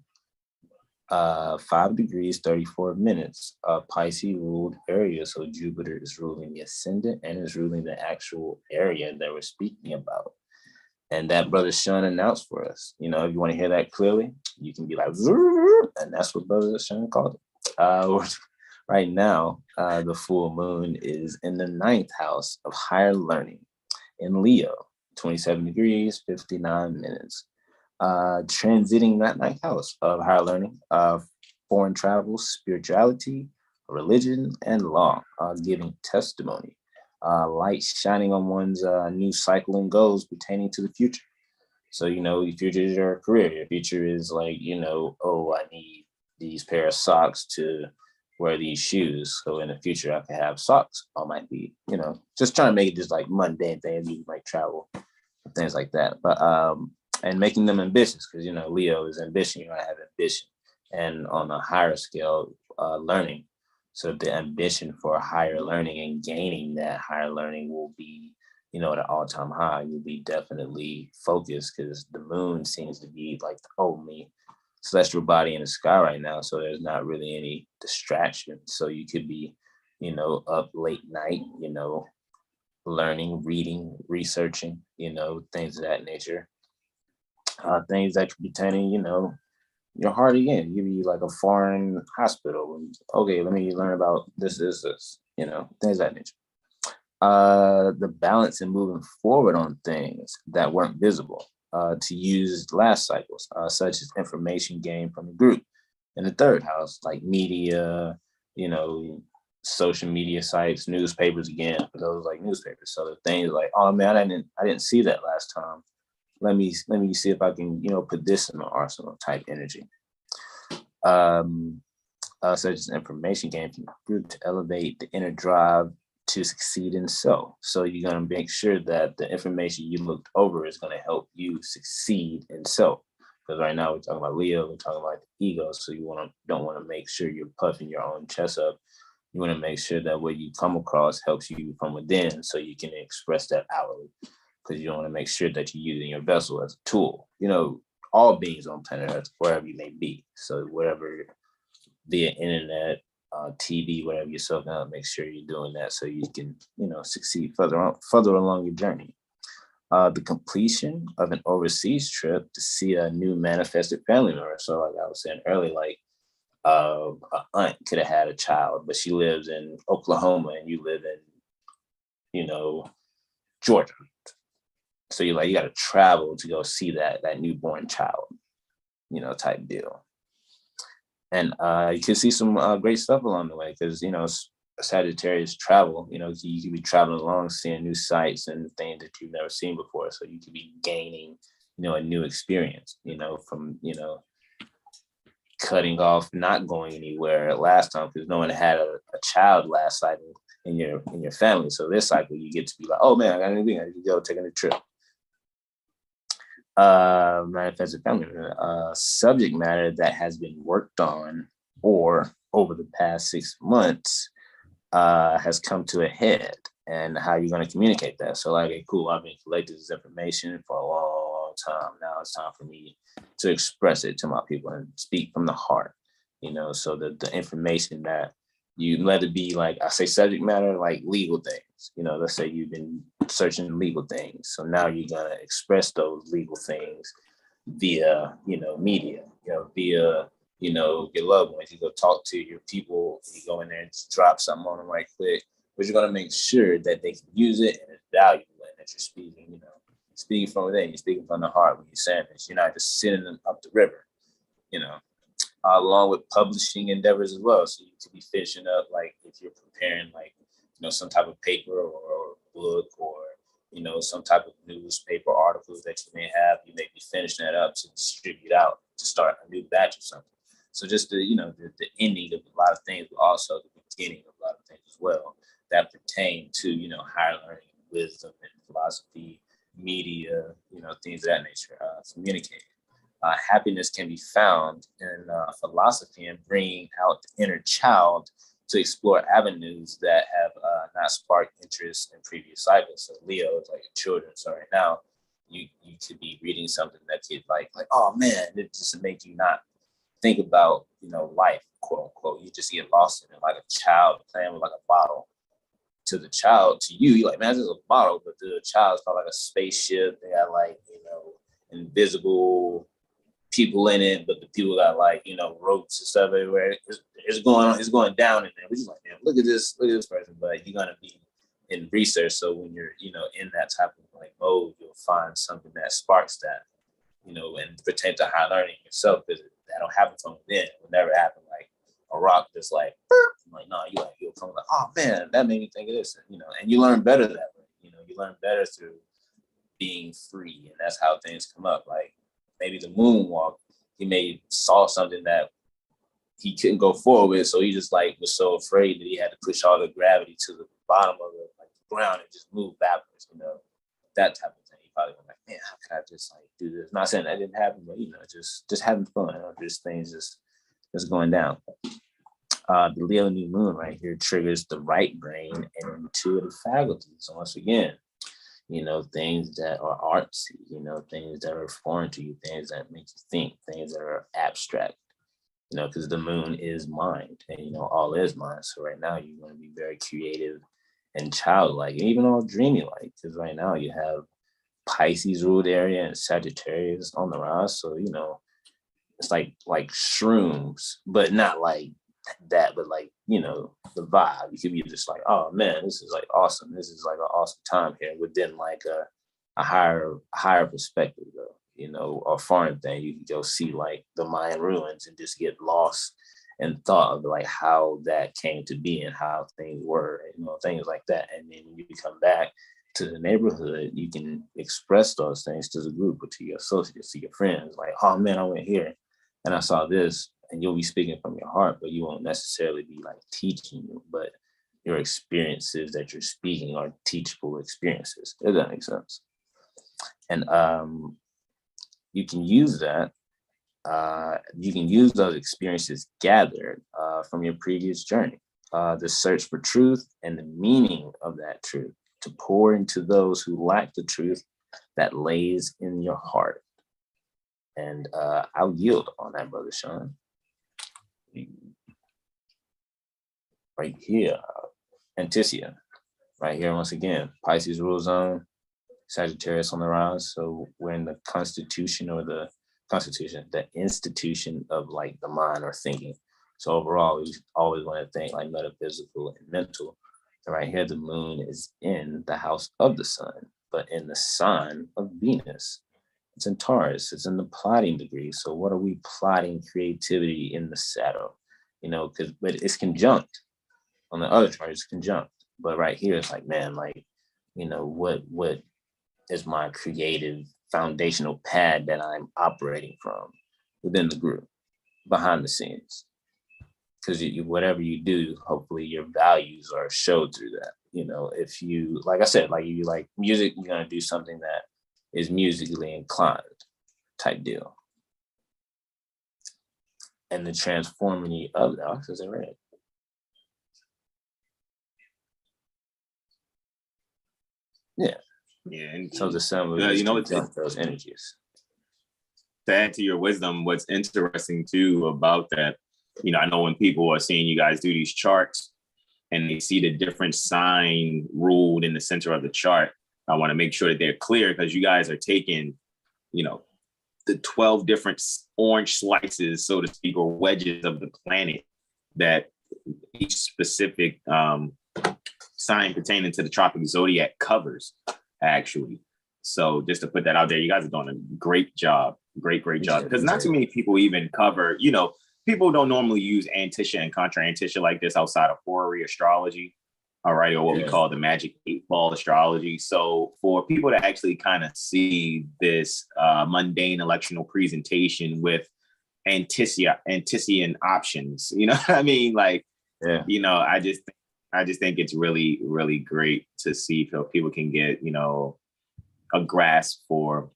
5 degrees, 34 minutes. Pisces ruled area. So Jupiter is ruling the ascendant and is ruling the actual area that we're speaking about. And that Brother Sean announced for us. You know, if you want to hear that clearly, you can be like, and that's what Brother Sean called it. Right now, the full moon is in the 9th house of higher learning in Leo, 27 degrees, 59 minutes. Transiting that 9th house of higher learning, foreign travel, spirituality, religion, and law, giving testimony. Light shining on one's new cycle and goals pertaining to the future. So, you know, your future is your career. Your future is like, you know, oh, I need these pair of socks to wear these shoes. So in the future, I can have socks on my feet, you know, just trying to make it just like mundane things, you like travel, things like that. But, and making them ambitious, because, you know, Leo is ambition. You want to have ambition. And on a higher scale, learning. So the ambition for higher learning and gaining that higher learning will be, you know, at an all-time high. You'll be definitely focused, because the moon seems to be like the only celestial body in the sky right now. So there's not really any distraction. So you could be, you know, up late night, you know, learning, reading, researching, you know, things of that nature. Things that could be turning, you know, your heart again. You be like a foreign hospital. Okay, let me learn about this, you know, things of that nature. The balance and moving forward on things that weren't visible to use last cycles, such as information gained from the group. In the 3rd house, like media, you know, social media sites, newspapers again, for those like newspapers. So the things like, oh man, I didn't see that last time. Let me see if I can, you know, put this in my arsenal type energy. Such as information gained from the group to elevate the inner drive to succeed in self. So you're going to make sure that the information you looked over is going to help you succeed in self. Because right now we're talking about Leo, we're talking about the ego. So you don't want to make sure you're puffing your own chest up. You want to make sure that what you come across helps you from within, so you can express that outwardly. Because you want to make sure that you're using your vessel as a tool. You know, all beings on planet Earth, wherever you may be. So whatever, via internet, TV, whatever you're soaking up, make sure you're doing that so you can, you know, succeed further along your journey. The completion of an overseas trip to see a new manifested family member. So like I was saying earlier, like an aunt could have had a child, but she lives in Oklahoma and you live in, you know, Georgia. So you got to travel to go see that newborn child, you know, type deal. And you can see some great stuff along the way, because, you know, Sagittarius travel, you know, you could be traveling along, seeing new sights and things that you've never seen before. So you could be gaining, you know, a new experience, you know, from, you know, cutting off, not going anywhere last time, because no one had a child last cycle in your family. So this cycle, you get to be like, oh man, I got anything, I need to go take a trip. Manifested family, subject matter that has been worked on or over the past 6 months has come to a head, and how you're going to communicate that. So like, okay, cool, I've been collecting this information for a long time. Now it's time for me to express it to my people and speak from the heart, you know, so that the information that you let it be, like I say, subject matter, like legal things, you know, let's say you've been searching legal things. So now you're going to express those legal things via, you know, media, you know, via, you know, your loved ones. You go talk to your people, you go in there and just drop something on them right quick, but you're going to make sure that they can use it and it's valuable, and that you're speaking, you know, speaking from within, you're speaking from the heart when you're saying this. You're not just sending them up the river, you know. Along with publishing endeavors as well. So you could be finishing up, like if you're preparing, like, you know, some type of paper or book, or, you know, some type of newspaper articles that you may have, you may be finishing that up to distribute out, to start a new batch or something. So just the, you know, the ending of a lot of things, but also the beginning of a lot of things as well that pertain to, you know, higher learning, wisdom, and philosophy, media, you know, things of that nature, communicating. Happiness can be found in philosophy and bringing out the inner child to explore avenues that have not sparked interest in previous cycles. So Leo is like children. So right now, you could be reading something that could like, oh man, it just make you not think about, life, quote unquote. You just get lost in it, like a child playing with like a bottle. To the child, to you, you're like, man, this is a bottle, but to the child, it's probably like a spaceship. They got like, invisible people in it, but the people got like, ropes and stuff everywhere. It's going down in there. We're just like, man, look at this person. But you're gonna be in research. So when you're, in that type of like mode, you'll find something that sparks that, and pretend to high learning yourself, because that don't happen from within. It will never happen like a rock just like, I'm like, no, you'll come like, oh man, that made me think of this. And, and you learn better that way. You learn better through being free. And that's how things come up. Like maybe the moonwalk, he saw something that he couldn't go forward with. So he just like was so afraid that he had to push all the gravity to the bottom of the ground and just move backwards, that type of thing. He probably was like, man, how can I just like do this? Not saying that didn't happen, but just having fun. Just things just going down. The Leo new moon right here triggers the right brain and intuitive faculties. So once again, things that are artsy, things that are foreign to you, things that make you think, things that are abstract, because the moon is mind and, all is mind. So right now you're going to be very creative and childlike, and even all dreamy-like, because right now you have Pisces ruled area and Sagittarius on the rise. So, it's like shrooms, but not like that, but like, the vibe. You could be just like, oh man, this is like awesome. This is like an awesome time here within like a higher perspective, though, a foreign thing. You can go see like the Mayan ruins and just get lost in thought of like how that came to be and how things were, things like that. And then when you come back to the neighborhood, you can express those things to the group or to your associates, to your friends, like, oh man, I went here and I saw this. And you'll be speaking from your heart, but you won't necessarily be like teaching you, but your experiences that you're speaking are teachable experiences, if that makes sense. And you can use that. You can use those experiences gathered from your previous journey, the search for truth and the meaning of that truth, to pour into those who lack the truth that lays in your heart. And I'll yield on that, Brother Sean. Right here, Anticia, right here once again, Pisces rule zone, Sagittarius on the rise. So we're in the institution of like the mind or thinking. So overall, we always want to think like metaphysical and mental. And right here, the moon is in the house of the sun, but in the sign of Venus. It's in Taurus, it's in the plotting degree. So what are we plotting creativity in the shadow? But it's conjunct. On the other chart, it's conjunct. But right here, it's like, man, like, what is my creative foundational pad that I'm operating from within the group, behind the scenes? Because whatever you do, hopefully your values are showed through that. If you, like I said, like you like music, you're gonna do something that is musically inclined type deal. And the transformity of that, is it right? Yeah. Yeah. And so the sun will those energies. To add to your wisdom, what's interesting too about that, I know when people are seeing you guys do these charts and they see the different sign ruled in the center of the chart, I want to make sure that they're clear, because you guys are taking, the 12 different orange slices, so to speak, or wedges of the planet that each specific sign pertaining to the tropic zodiac covers, actually. So just to put that out there, you guys are doing a great job. Great job. Because not too many people even cover, people don't normally use Anticia and Contra Anticia like this outside of horary astrology. All right, or what we call the magic 8-ball astrology. So for people to actually kind of see this mundane electional presentation with Antician options, what I mean? Like, I just think it's really, really great to see if people can get, a grasp for,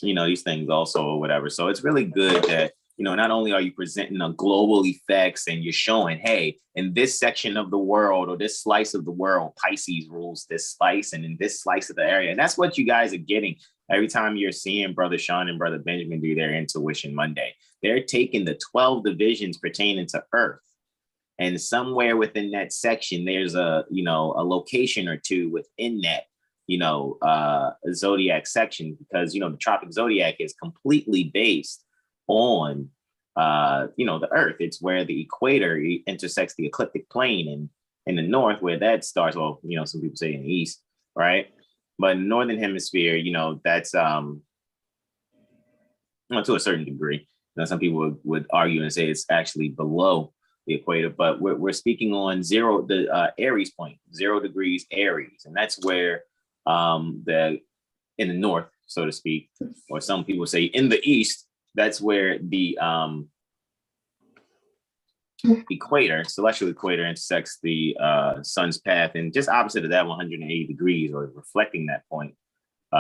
these things also or whatever. So it's really good that not only are you presenting a global effects and you're showing, hey, in this section of the world or this slice of the world, Pisces rules this slice, and in this slice of the area. And that's what you guys are getting every time you're seeing Brother Sean and Brother Benjamin do their Intuition Monday. They're taking the 12 divisions pertaining to Earth. And somewhere within that section, there's a location or two within that, zodiac section, because, the tropic zodiac is completely based on, the Earth. It's where the equator intersects the ecliptic plane, and in the north where that starts, well, some people say in the east, right? But in the northern hemisphere, that's to a certain degree. Some people would argue and say it's actually below the equator, but we're speaking on the Aries point, 0 degrees Aries, and that's where in the north, so to speak, or some people say in the east, that's where the celestial equator intersects the sun's path, and just opposite of that, 180 degrees, or reflecting that point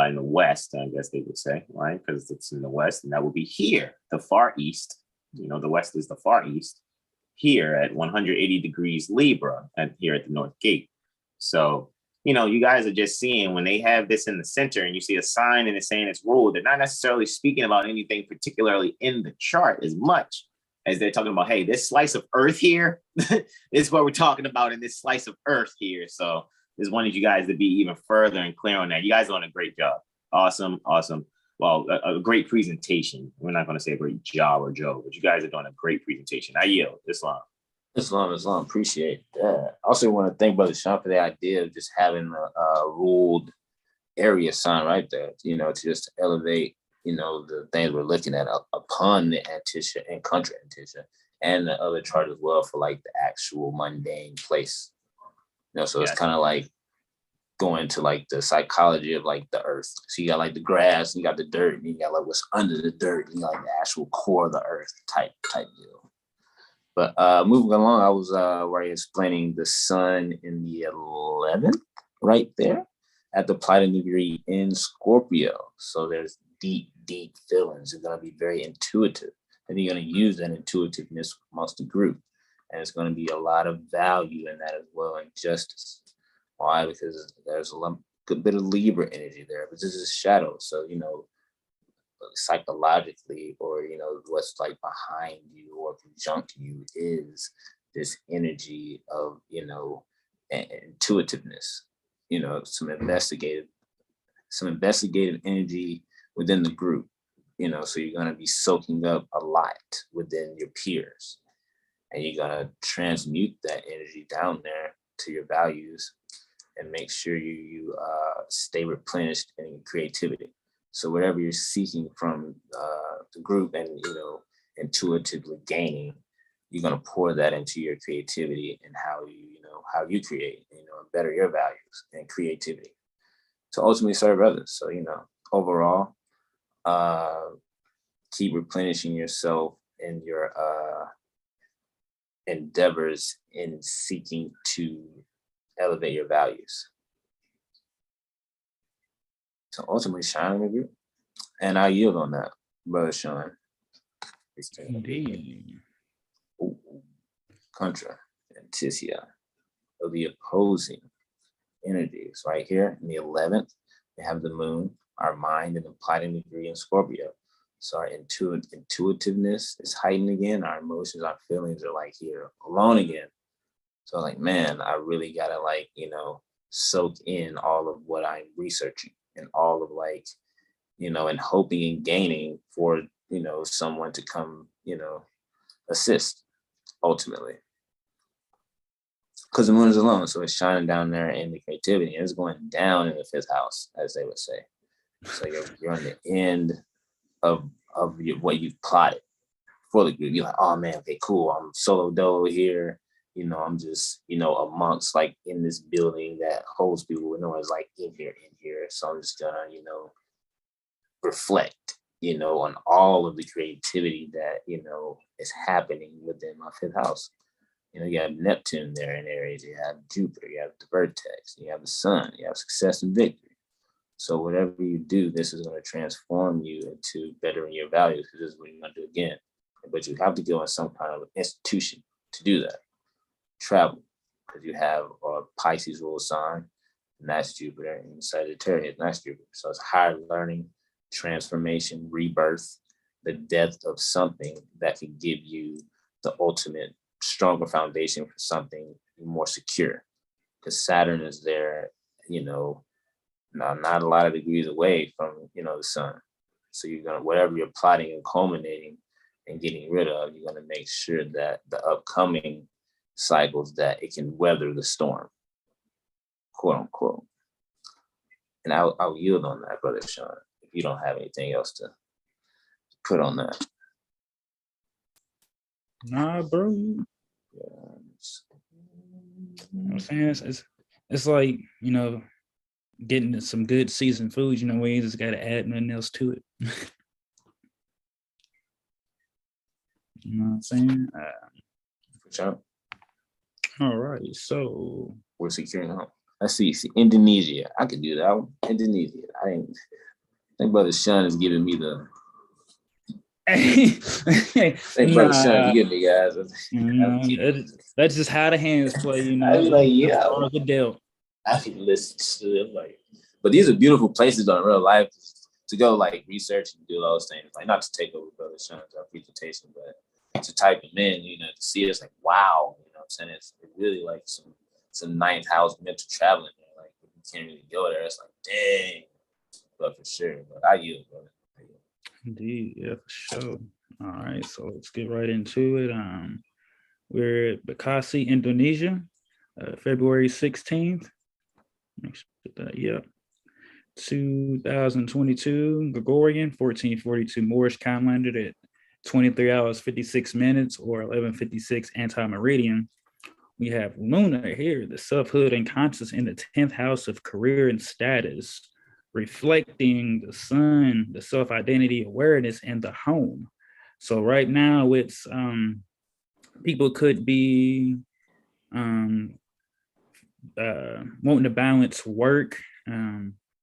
in the west, I guess they would say, right? Because it's in the west, and that would be here, the far east. The west is the far east, here at 180 degrees Libra, and here at the North Gate. So, you guys are just seeing when they have this in the center and you see a sign and it's saying it's ruled, they're not necessarily speaking about anything particularly in the chart as much as they're talking about, hey, this slice of Earth here is what we're talking about in this slice of Earth here. So just wanted you guys to be even further and clear on that. You guys are doing a great job. Awesome. Well, a great presentation. We're not going to say a great job or Joe, but you guys are doing a great presentation. I yield. Islam. Appreciate that. I also want to thank Brother Sean for the idea of just having a ruled area sign right there, to just elevate, the things we're looking at upon the antitia and contra antitia, and the other chart as well for like the actual mundane place. So it's kind of like going to like the psychology of like the earth. So you got like the grass, and you got the dirt, and you got like what's under the dirt, and you got like the actual core of the earth type deal. But moving along, I was explaining the sun in the 11th right there at the Platinum degree in Scorpio. So there's deep feelings. It's going to be very intuitive, and you're going to use that intuitiveness amongst the group. And it's going to be a lot of value in that as well, and justice. Why? Because there's a good bit of Libra energy there, but this is shadow. So, psychologically, or, what's like behind you or conjunct you is this energy of, intuitiveness, some investigative energy within the group, so you're going to be soaking up a lot within your peers, and you're going to transmute that energy down there to your values and make sure you stay replenished in your creativity. So whatever you're seeking from the group and, intuitively gaining, you're going to pour that into your creativity and how you create, and better your values and creativity to ultimately serve others. So, overall, keep replenishing yourself in your endeavors in seeking to elevate your values. So ultimately shine in the group. And I yield on that, Brother Sean. Indeed. Contra antitia of the opposing energies. Right here in the 11th, we have the moon, our mind in the Platinum degree in Scorpio. So our intuitiveness is heightened again. Our emotions, our feelings are like here alone again. So like, man, I really gotta soak in all of what I'm researching, and all of and hoping and gaining for, someone to come, assist ultimately. Because the moon is alone, so it's shining down there in the creativity, and it's going down in the 5th house, as they would say. So you're on the end of what you've plotted for the group. You're like, oh man, okay, cool. I'm solo dolo here. I'm just, amongst like in this building that holds people. No one's like in here. So I'm just gonna, reflect, on all of the creativity that, is happening within my 5th house. You have Neptune there in Aries, you have Jupiter, you have the vertex, you have the sun, you have success and victory. So whatever you do, this is going to transform you into bettering your values, because this is what you're going to do again. but you have to go in some kind of institution to do that. Travel, because you have a Pisces rule sign, and that's Jupiter, and Sagittarius, and that's Jupiter. So it's higher learning, transformation, rebirth, the death of something that can give you the ultimate stronger foundation for something more secure. Because Saturn is there, not a lot of degrees away from, the sun. So you're going to, whatever you're plotting and culminating and getting rid of, you're going to make sure that the upcoming cycles, that it can weather the storm, quote unquote. And I'll yield on that, Brother Sean, if you don't have anything else to put on that. Nah, bro. Yeah. You know what I'm saying? It's like, getting some good seasoned foods, where you just got to add nothing else to it. You know what I'm saying? For sure. All right, so we're securing home. Let's see, Indonesia. I could do that one. Indonesia. I think Brother Sean is giving me the. Brother Sean, give me, guys. That's just how the hands play, I be like, yeah, the deal. I can listen to it, like, but these are beautiful places in real life to go, like, research and do those things. Like, not to take over Brother Sean's presentation, but to type them in, to see it's like, wow, what I'm saying? It's really like some ninth house mental traveling. Like, you can't really go there. It's like, dang, but for sure. But I yield, brother. Indeed, yeah, for sure. All right, so let's get right into it. We're at Bekasi, Indonesia, February 16th. Yeah, 2022 Gregorian, 1442 Moorish calendar at 23 hours 56 minutes or 11:56 anti-meridian. We have Luna here, the selfhood and conscious in the 10th house of career and status, reflecting the sun, the self-identity awareness, and the home. So right now it's people could be wanting to balance work,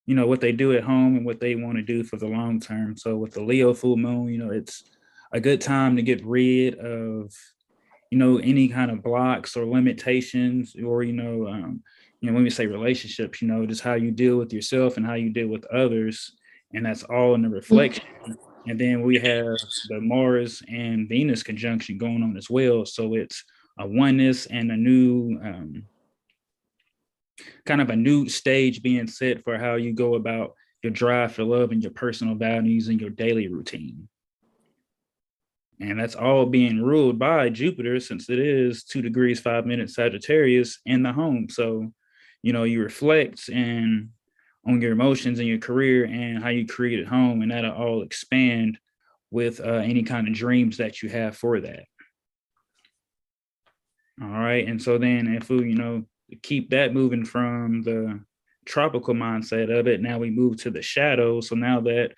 what they do at home and what they want to do for the long term. So with the Leo full moon, it's a good time to get rid of, any kind of blocks or limitations, or, when we say relationships, just how you deal with yourself and how you deal with others. And that's all in the reflection. And then we have the Mars and Venus conjunction going on as well. So it's a oneness and a new, kind of a new stage being set for how you go about your drive for love and your personal values and your daily routine. And that's all being ruled by Jupiter, since it is 2 degrees 5 minutes Sagittarius in the home. So, you reflect and on your emotions and your career and how you create at home, and that'll all expand with any kind of dreams that you have for that. All right. And so then if we, keep that moving from the tropical mindset of it, now we move to the shadow. So now that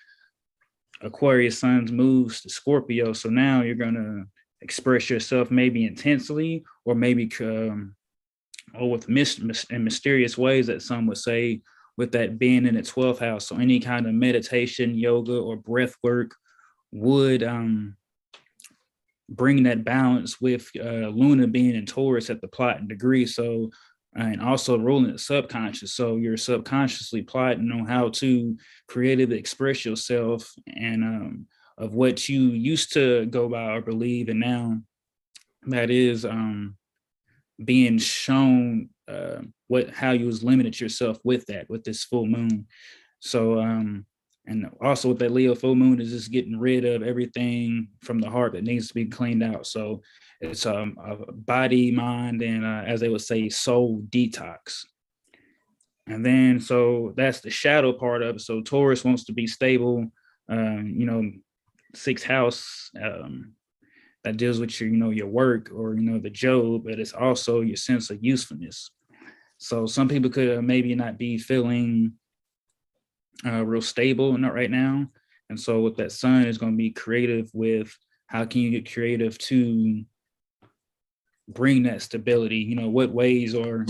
Aquarius Sun moves to Scorpio, so now you're going to express yourself maybe intensely, or maybe or with mysterious ways, that some would say, with that being in the 12th house. So any kind of meditation, yoga, or breath work would bring that balance, with Luna being in Taurus at the plotting degree. So, and also ruling the subconscious. So you're subconsciously plotting on how to creatively express yourself and of what you used to go by or believe. And now that is being shown how you was limited yourself with this full moon. So, and also with that Leo full moon is just getting rid of everything from the heart that needs to be cleaned out. So it's a body, mind, and as they would say, soul detox. And then, so that's the shadow part of it. So Taurus wants to be stable, 6th house that deals with your, your work, or, the job, but it's also your sense of usefulness. So some people could maybe not be feeling real stable, not right now. And so with that sun is going to be creative with how can you get creative to bring that stability, what ways or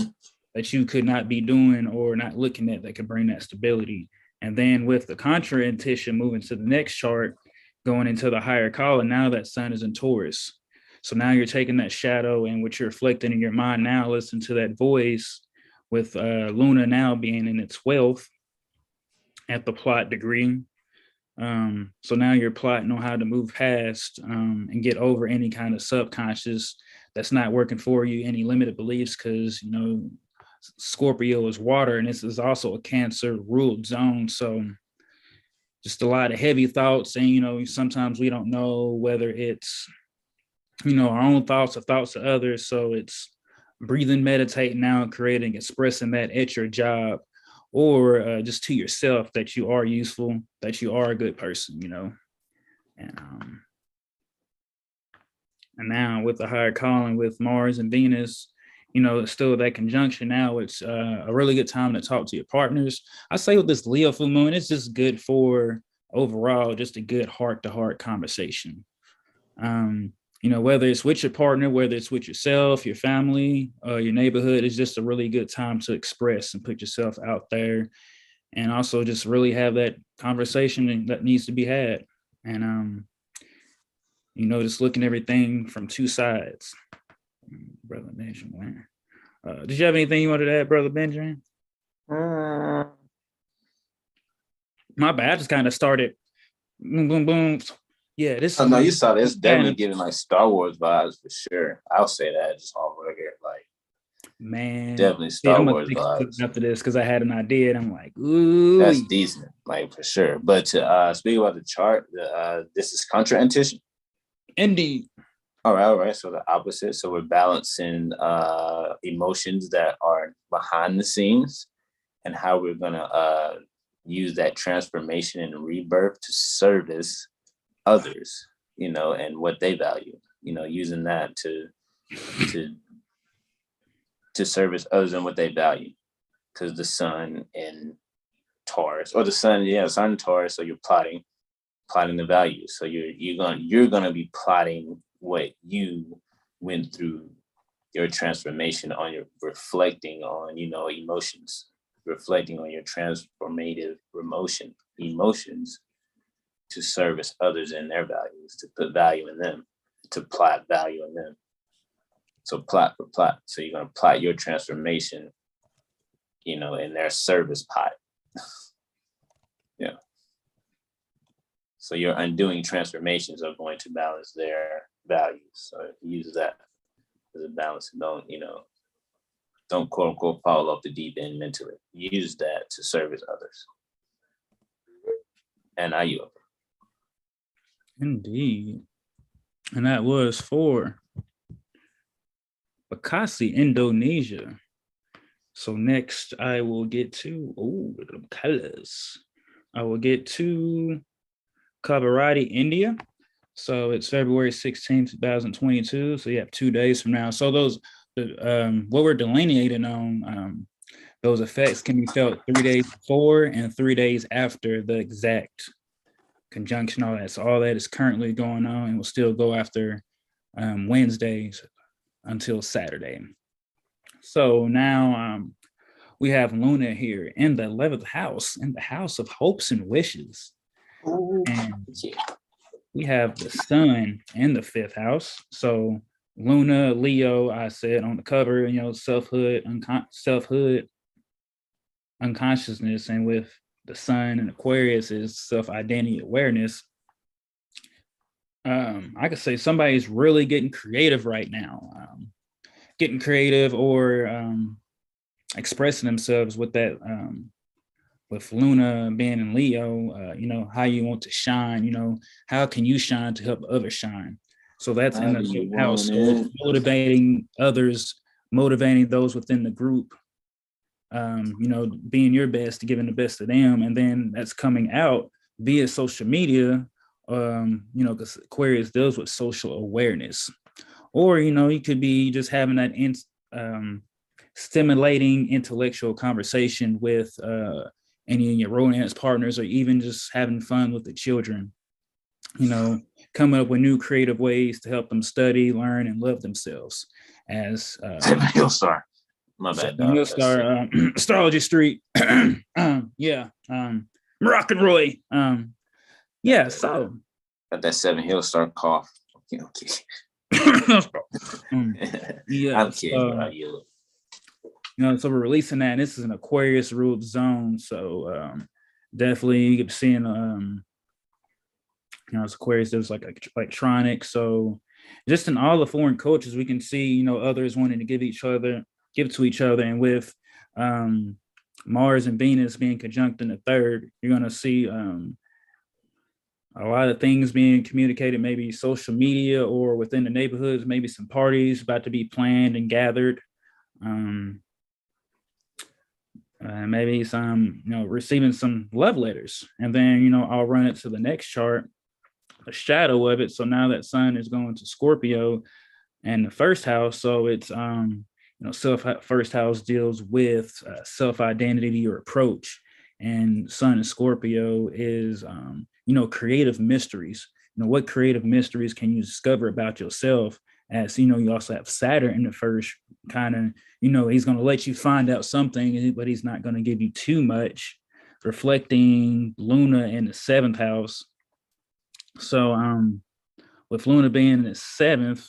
that you could not be doing or not looking at that could bring that stability. And then with the contra intuition moving to the next chart, going into the higher calling. Now that sun is in Taurus. So now you're taking that shadow and what you're reflecting in your mind now, listen to that voice with Luna now being in its 12th at the plot degree. So now you're plotting on how to move past and get over any kind of subconscious that's not working for you, any limited beliefs, because, you know, Scorpio is water and this is also a Cancer ruled zone. So just a lot of heavy thoughts. And, you know, sometimes we don't know whether it's, you know, our own thoughts or thoughts of others. So it's breathing, meditating now, creating, expressing that at your job or just to yourself that you are useful, that you are a good person, you know. And now with the higher calling with Mars and Venus, you know, it's still that conjunction now. It's a really good time to talk to your partners. I say with this Leo full moon, it's just good for overall, just a good heart-to-heart conversation. You know, whether it's with your partner, whether it's with yourself, your family, your neighborhood, it's just a really good time to express and put yourself out there. And also just really have that conversation that needs to be had. And, you know, just looking at everything from two sides. Brother Benjamin. Did you have anything you wanted to add, Brother Benjamin? My bad. I just kind of started. Boom, boom, boom. Yeah, this. Oh no, you saw this. Definitely giving like Star Wars vibes for sure. I'll say that just off record, like man, definitely Star Wars vibes after this because I had an idea and I'm like, ooh, that's decent, like for sure. But to speak about the chart, this is contra-intuition. Indeed. All right. So the opposite. So we're balancing emotions that are behind the scenes and how we're gonna use that transformation and rebirth to service others, you know, and what they value, you know, using that to service others and what they value. Because the sun in Taurus, or the sun in Taurus, so you're plotting the values. So you're gonna be plotting what you went through, your transformation on your reflecting on, you know, emotions, reflecting on your transformative emotions to service others and their values, to put value in them, to plot value in them. So plot for plot. So you're gonna plot your transformation, you know, in their service pot. Yeah. So your undoing transformations are going to balance their values. So use that as a balance. Don't quote unquote fall off the deep end mentally. Use that to service others. And I yield. Indeed. And that was for Bekasi, Indonesia. So next I will get to colors. I will get to Kabarati, India. So it's February 16th, 2022. So you have 2 days from now. So those what we're delineating on, those effects can be felt 3 days before and 3 days after the exact conjunction, all that. So all that is currently going on and will still go after Wednesdays until Saturday. So now we have Luna here in the 11th house, in the house of hopes and wishes. Ooh, and yeah. We have the sun in the 5th house. So Luna, Leo, I said on the cover, you know, selfhood, unconsciousness, and with the sun and Aquarius is self-identity awareness. I could say somebody's really getting creative right now, getting creative or expressing themselves with that, with Luna being in Leo, you know, how you want to shine, you know, how can you shine to help others shine? So that's in the house, so motivating others, motivating those within the group, you know, being your best, giving the best of them. And then that's coming out via social media, you know, because Aquarius deals with social awareness. Or, you know, you could be just having that stimulating intellectual conversation with any of your romance partners, or even just having fun with the children, you know, coming up with new creative ways to help them study, learn, and love themselves. As Star. My bad, dog. Star, Astrology Street. Rock and Roy. Yeah, so Got that 7 Hill star cough. Okay. Yeah. I'm kidding, bro. So we're releasing that. And this is an Aquarius ruled zone. So definitely you keep seeing it's Aquarius, there's like electronics. So just in all the foreign cultures, we can see, others wanting to give to each other. And with Mars and Venus being conjunct in the third, you're going to see a lot of things being communicated, maybe social media or within the neighborhoods, maybe some parties about to be planned and gathered. Maybe some, receiving some love letters. And then, I'll run it to the next chart, a shadow of it. So now that sun is going to Scorpio and the first house. So it's, first house deals with self-identity or approach. And sun in Scorpio is, creative mysteries. What creative mysteries can you discover about yourself? As you also have Saturn in the first, kind of, he's going to let you find out something, but he's not going to give you too much, reflecting Luna in the 7th house. So with Luna being in the 7th,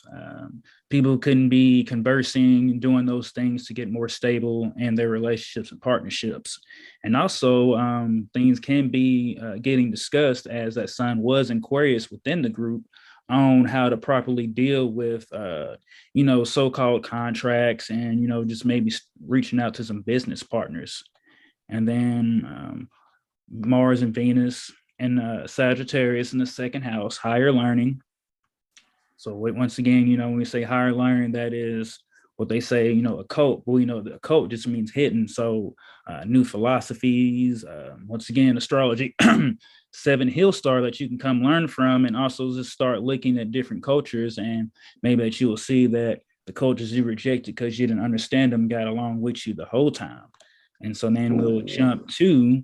people couldn't be conversing and doing those things to get more stable in their relationships and partnerships. And also things can be getting discussed, as that sun was in Aquarius within the group, on how to properly deal with, so-called contracts and, just maybe reaching out to some business partners. And then Mars and Venus and Sagittarius in the 2nd house, higher learning. So once again, when we say higher learning, that is what they say, occult. Well, the occult just means hidden. So new philosophies, once again, astrology, 7 Hill star that you can come learn from, and also just start looking at different cultures, and maybe that you will see that the cultures you rejected because you didn't understand them got along with you the whole time. And so then we'll jump to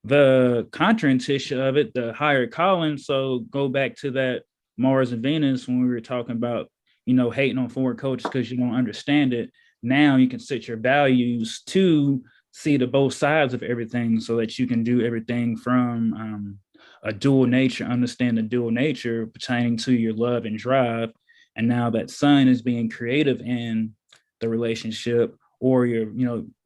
the contraindication of it, the higher calling. So go back to that Mars and Venus when we were talking about, hating on foreign cultures because you don't understand it. Now you can set your values to see the both sides of everything, so that you can do everything from a dual nature, understand the dual nature pertaining to your love and drive. And now that sun is being creative in the relationship or your,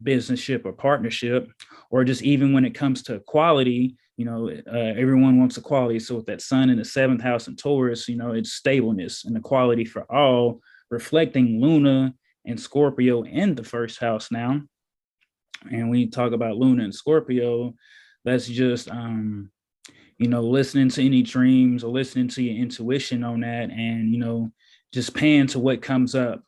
businessship or partnership, or just even when it comes to equality, everyone wants equality. So with that sun in the 7th house in Taurus, it's stableness and equality for all, reflecting Luna and Scorpio in the 1st house now. And when you talk about Luna and Scorpio, that's just, listening to any dreams or listening to your intuition on that, and, just paying to what comes up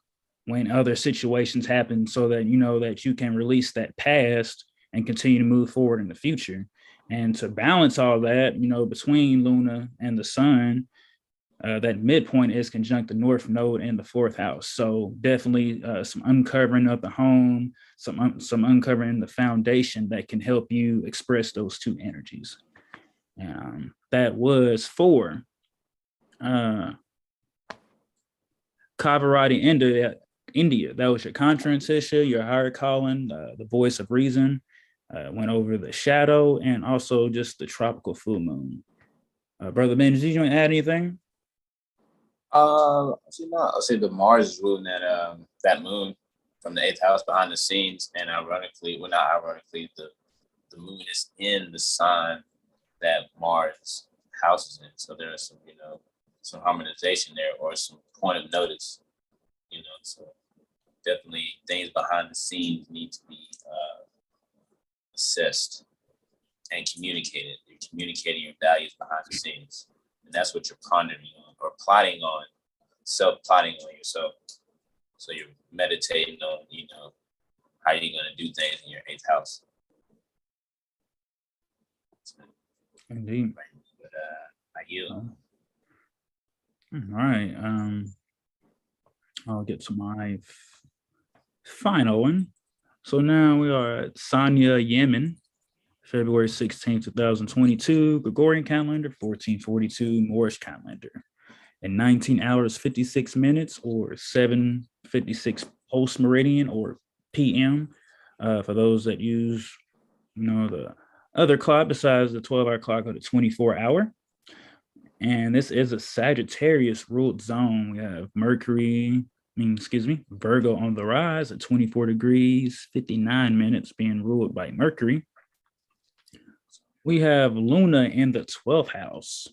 when other situations happen, so that, that you can release that past and continue to move forward in the future. And to balance all that, between Luna and the sun, that midpoint is conjunct the North Node in the 4th house. So definitely some uncovering of the home, some uncovering the foundation that can help you express those two energies. That was for Kavarati India. That was your contraindication, your higher calling, the voice of reason. Went over the shadow and also just the tropical full moon. Brother Ben, did you want to add anything? I'll say the Mars is ruling that moon from the 8th house behind the scenes, and not ironically, the moon is in the sign that Mars houses in. So there is some harmonization there, or some point of notice. So definitely things behind the scenes need to be assessed and communicated. You're communicating your values behind the scenes, and that's what you're pondering on or plotting on, self-plotting on yourself. So you're meditating on, how you're going to do things in your 8th house. Indeed. But I yield. All right. I'll get to my final one. So now we are at Sanya, Yemen, February 16, 2022, Gregorian calendar, 1442, Moorish calendar, in 19 hours, 56 minutes, or 7:56 post meridian or PM. For those that use, the other clock besides the 12-hour clock or the 24-hour. And this is a Sagittarius ruled zone. We have Virgo on the rise at 24 degrees, 59 minutes being ruled by Mercury. We have Luna in the 12th house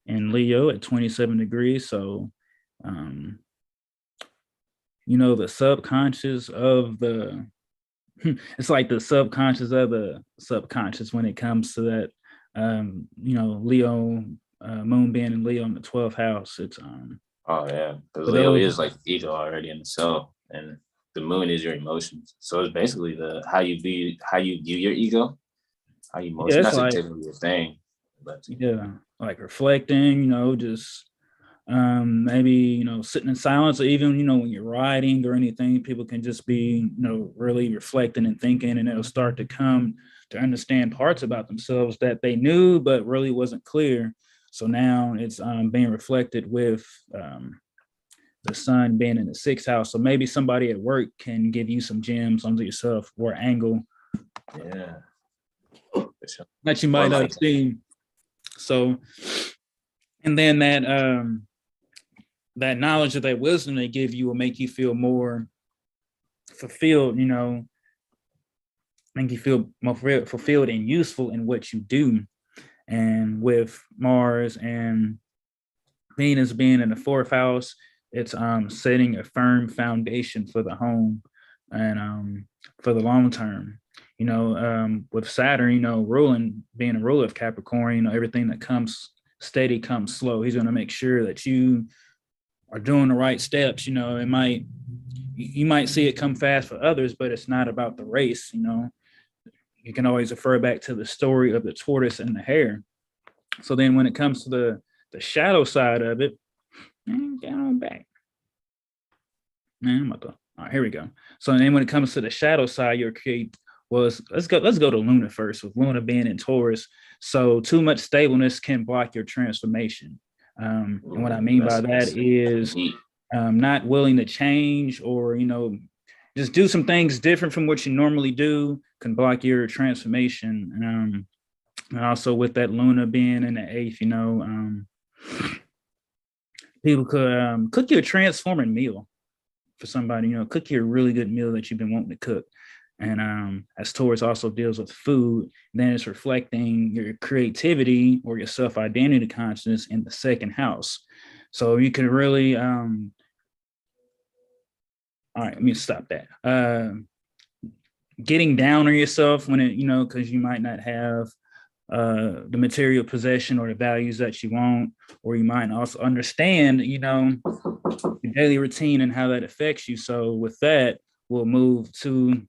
and Leo at 27 degrees. So, the subconscious of it's like the subconscious of the subconscious when it comes to that, Leo, moon being in Leo in the 12th house. It's, oh yeah, because Leo is like ego already in itself, and the moon is your emotions. So it's basically how you view your ego, how you emotion. That's like, typically your thing. But yeah, like reflecting, just maybe sitting in silence, or even when you're writing or anything, people can just be really reflecting and thinking, and it'll start to come to understand parts about themselves that they knew but really wasn't clear. So now it's being reflected with the sun being in the 6th house. So maybe somebody at work can give you some gems onto yourself or angle, that you might not have seen. So, and then that knowledge or that wisdom they give you will make you feel more fulfilled, make you feel more fulfilled and useful in what you do. And with Mars and Venus being in the 4th house, it's setting a firm foundation for the home and for the long term. With Saturn, being a ruler of Capricorn, everything that comes steady comes slow. He's going to make sure that you are doing the right steps. You might see it come fast for others, but it's not about the race. You can always refer back to the story of the tortoise and the hare. So then when it comes to the shadow side of it, get on back. All right, here we go. So then when it comes to the shadow side, your create let's go to Luna first, with Luna being in Taurus. So too much stableness can block your transformation. And what I mean by that is not willing to change, or just do some things different from what you normally do, can block your transformation. And also with that Luna being in the 8th, people could cook you a transforming meal for somebody. Cook you a really good meal that you've been wanting to cook. And as Taurus also deals with food, then it's reflecting your creativity or your self-identity consciousness in the 2nd house. So you can really, all right, let me stop that. Getting down on yourself when it, because you might not have the material possession or the values that you want, or you might also understand, your daily routine and how that affects you. So with that, we'll move to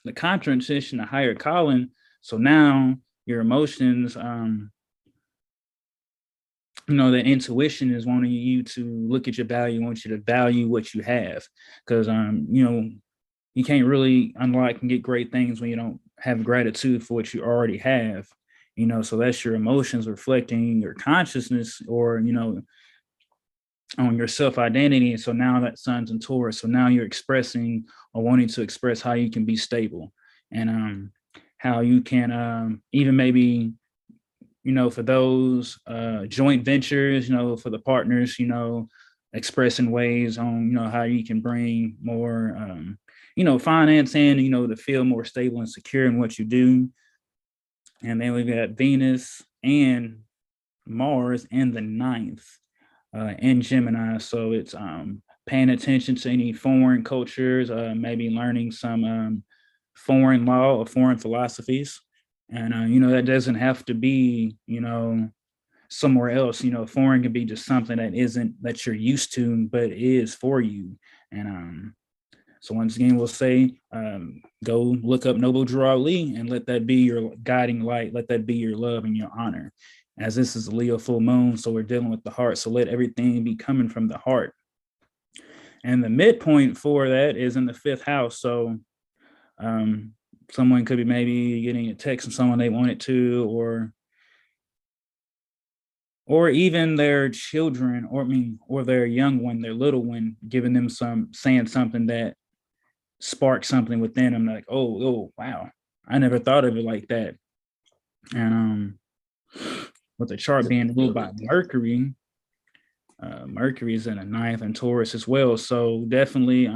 the contransition, the higher calling. So now your emotions, the intuition is wanting you to look at your value, wants you to value what you have, because you can't really unlock and get great things when you don't have gratitude for what you already have. So that's your emotions reflecting your consciousness, or on your self-identity. And so now that sun's in Taurus, so now you're expressing or wanting to express how you can be stable, and how you can even maybe, for those joint ventures, for the partners, expressing ways on, how you can bring more, finance in, to feel more stable and secure in what you do. And then we've got Venus and Mars in the 9th. In Gemini. So it's paying attention to any foreign cultures, maybe learning some foreign law or foreign philosophies. And, that doesn't have to be, somewhere else. Foreign can be just something that you're used to, but is for you. And so once again, we'll say, go look up Noble Drew Ali and let that be your guiding light. Let that be your love and your honor. As this is a Leo full moon, so we're dealing with the heart. So let everything be coming from the heart. And the midpoint for that is in the 5th house. So someone could be maybe getting a text from someone they wanted to, or even their children, or their young one, their little one, giving them saying something that sparks something within them, like, oh, wow, I never thought of it like that. And with the chart being ruled by Mercury. Mercury is in the ninth and Taurus as well. So definitely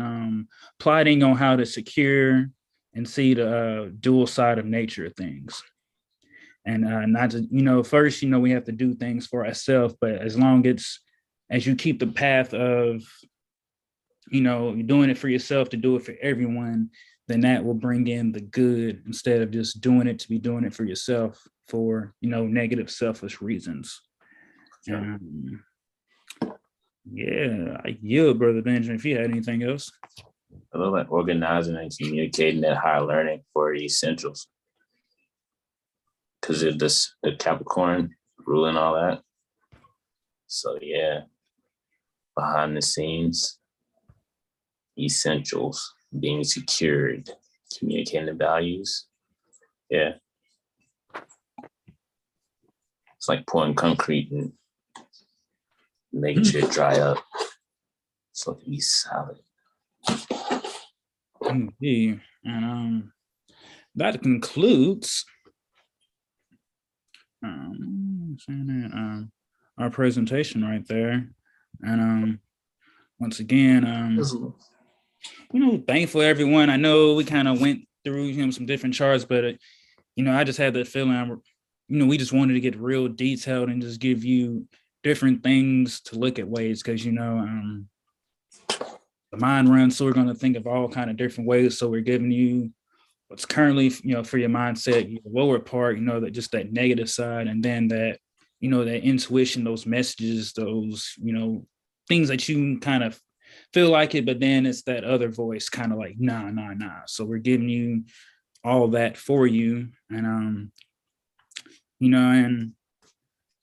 plotting on how to secure and see the dual side of nature of things. And not to, first, we have to do things for ourselves, but as you keep the path of, you're doing it for yourself to do it for everyone, then that will bring in the good instead of just doing it to be doing it for yourself for, negative, selfish reasons. Sure. Yeah, I yield, Brother Benjamin, if you had anything else. A little like organizing and communicating that higher learning for essentials. Because of this, the Capricorn ruling all that. So yeah, behind the scenes, essentials, being secured, communicating the values. Yeah. It's like pouring concrete and making sure it dry up so it can be solid. Indeed. And that concludes our presentation right there. And once again, thankful everyone. I know we kind of went through some different charts, but I just had that feeling we just wanted to get real detailed and just give you different things to look at ways, because the mind runs, so we're going to think of all kind of different ways. So we're giving you what's currently for your mindset, your lower part, that just that negative side, and then that that intuition, those messages, those things that you kind of feel like it, but then it's that other voice kind of like nah. So we're giving you all that for you. And and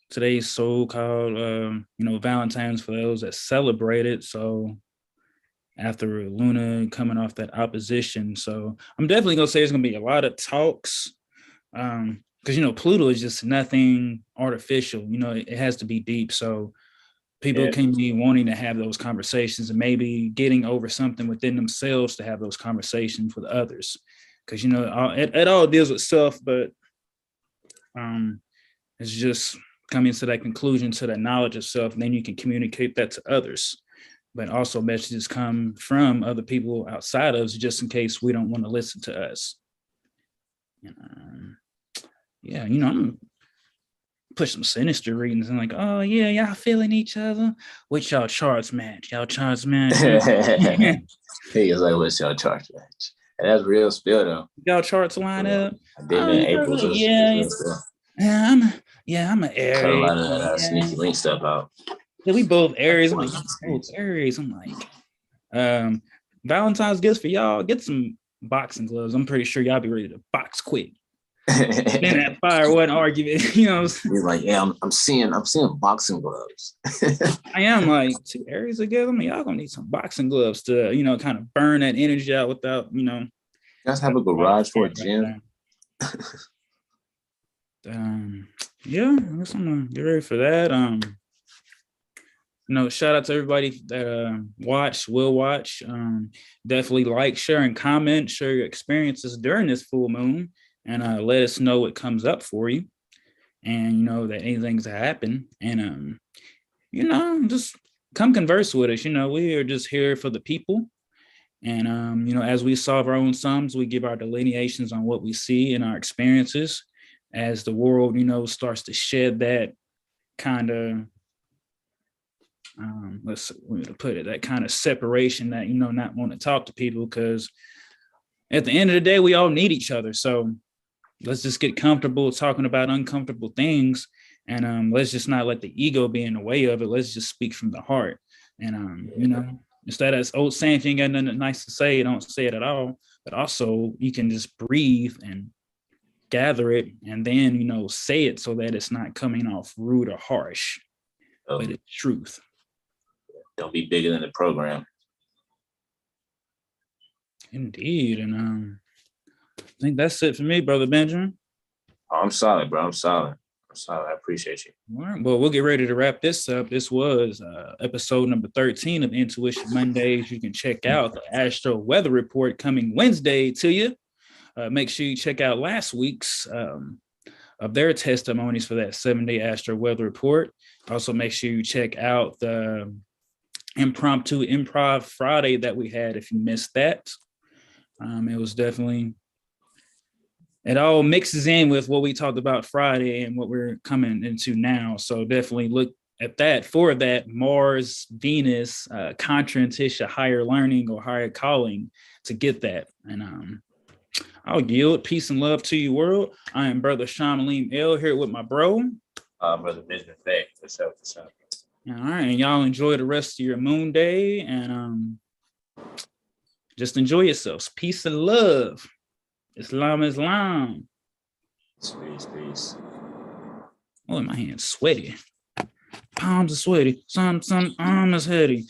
today's so-called Valentine's for those that celebrate it. So after Luna coming off that opposition, so I'm definitely gonna say there's gonna be a lot of talks, because Pluto is just nothing artificial. It has to be deep. So people can be wanting to have those conversations and maybe getting over something within themselves to have those conversations with others, because it all deals with self, but it's just coming to that conclusion, to that knowledge of self, and then you can communicate that to others. But also messages come from other people outside of us, just in case we don't want to listen to us. I'm push some Synastry readings and like, oh yeah, y'all feeling each other. Which y'all charts match? Y'all charts match. He is like, what's your charts match? And that's real spill though. Y'all charts line up. I'm an Aries. Cut a lot of that sneaky link stuff out. Yeah, we both Aries. I'm like, both Aries. I'm like, Valentine's gifts for y'all. Get some boxing gloves. I'm pretty sure y'all be ready to box quick. Then that fire one argument, He's like, yeah, I'm seeing boxing gloves. I am like 2 Aries together. Y'all gonna need some boxing gloves to, kind of burn that energy out without, You guys have a garage for a gym. Yeah, I guess I'm gonna get ready for that. Shout out to everybody that will watch. Definitely like, share, and comment. Share your experiences during this full moon, and let us know what comes up for you, and that anything's happen. And just come converse with us. We are just here for the people. And as we solve our own sums, we give our delineations on what we see in our experiences. As the world, starts to shed that kind of that kind of separation, that not want to talk to people, because at the end of the day we all need each other. So let's just get comfortable talking about uncomfortable things, and let's just not let the ego be in the way of it. Let's just speak from the heart. And instead of this old saying, if you ain't got nothing nice to say, don't say it at all. But also you can just breathe and gather it, and then say it so that it's not coming off rude or harsh, but it's truth. Don't be bigger than the program. Indeed. And I think that's it for me, Brother Benjamin. Oh, I'm solid, bro. I'm solid. I appreciate you. All right. Well, we'll get ready to wrap this up. This was episode number 13 of Intuition Mondays. You can check out the Astro Weather Report coming Wednesday to you. Make sure you check out last week's of their testimonies for that 7-day astro weather report. Also, make sure you check out the impromptu improv Friday that we had if you missed that. It was definitely, it all mixes in with what we talked about Friday and what we're coming into now. So definitely look at that for that Mars, Venus, contrantisha, higher learning or higher calling to get that. And I'll yield. Peace and love to you, world. I am Brother Alim L here with my bro. Brother Benjamin Faye. What's up? All right, and y'all enjoy the rest of your moon day and just enjoy yourselves. Peace and love. Islam. Peace. Oh, my hand's sweaty. Palms are sweaty. Some arm is heady.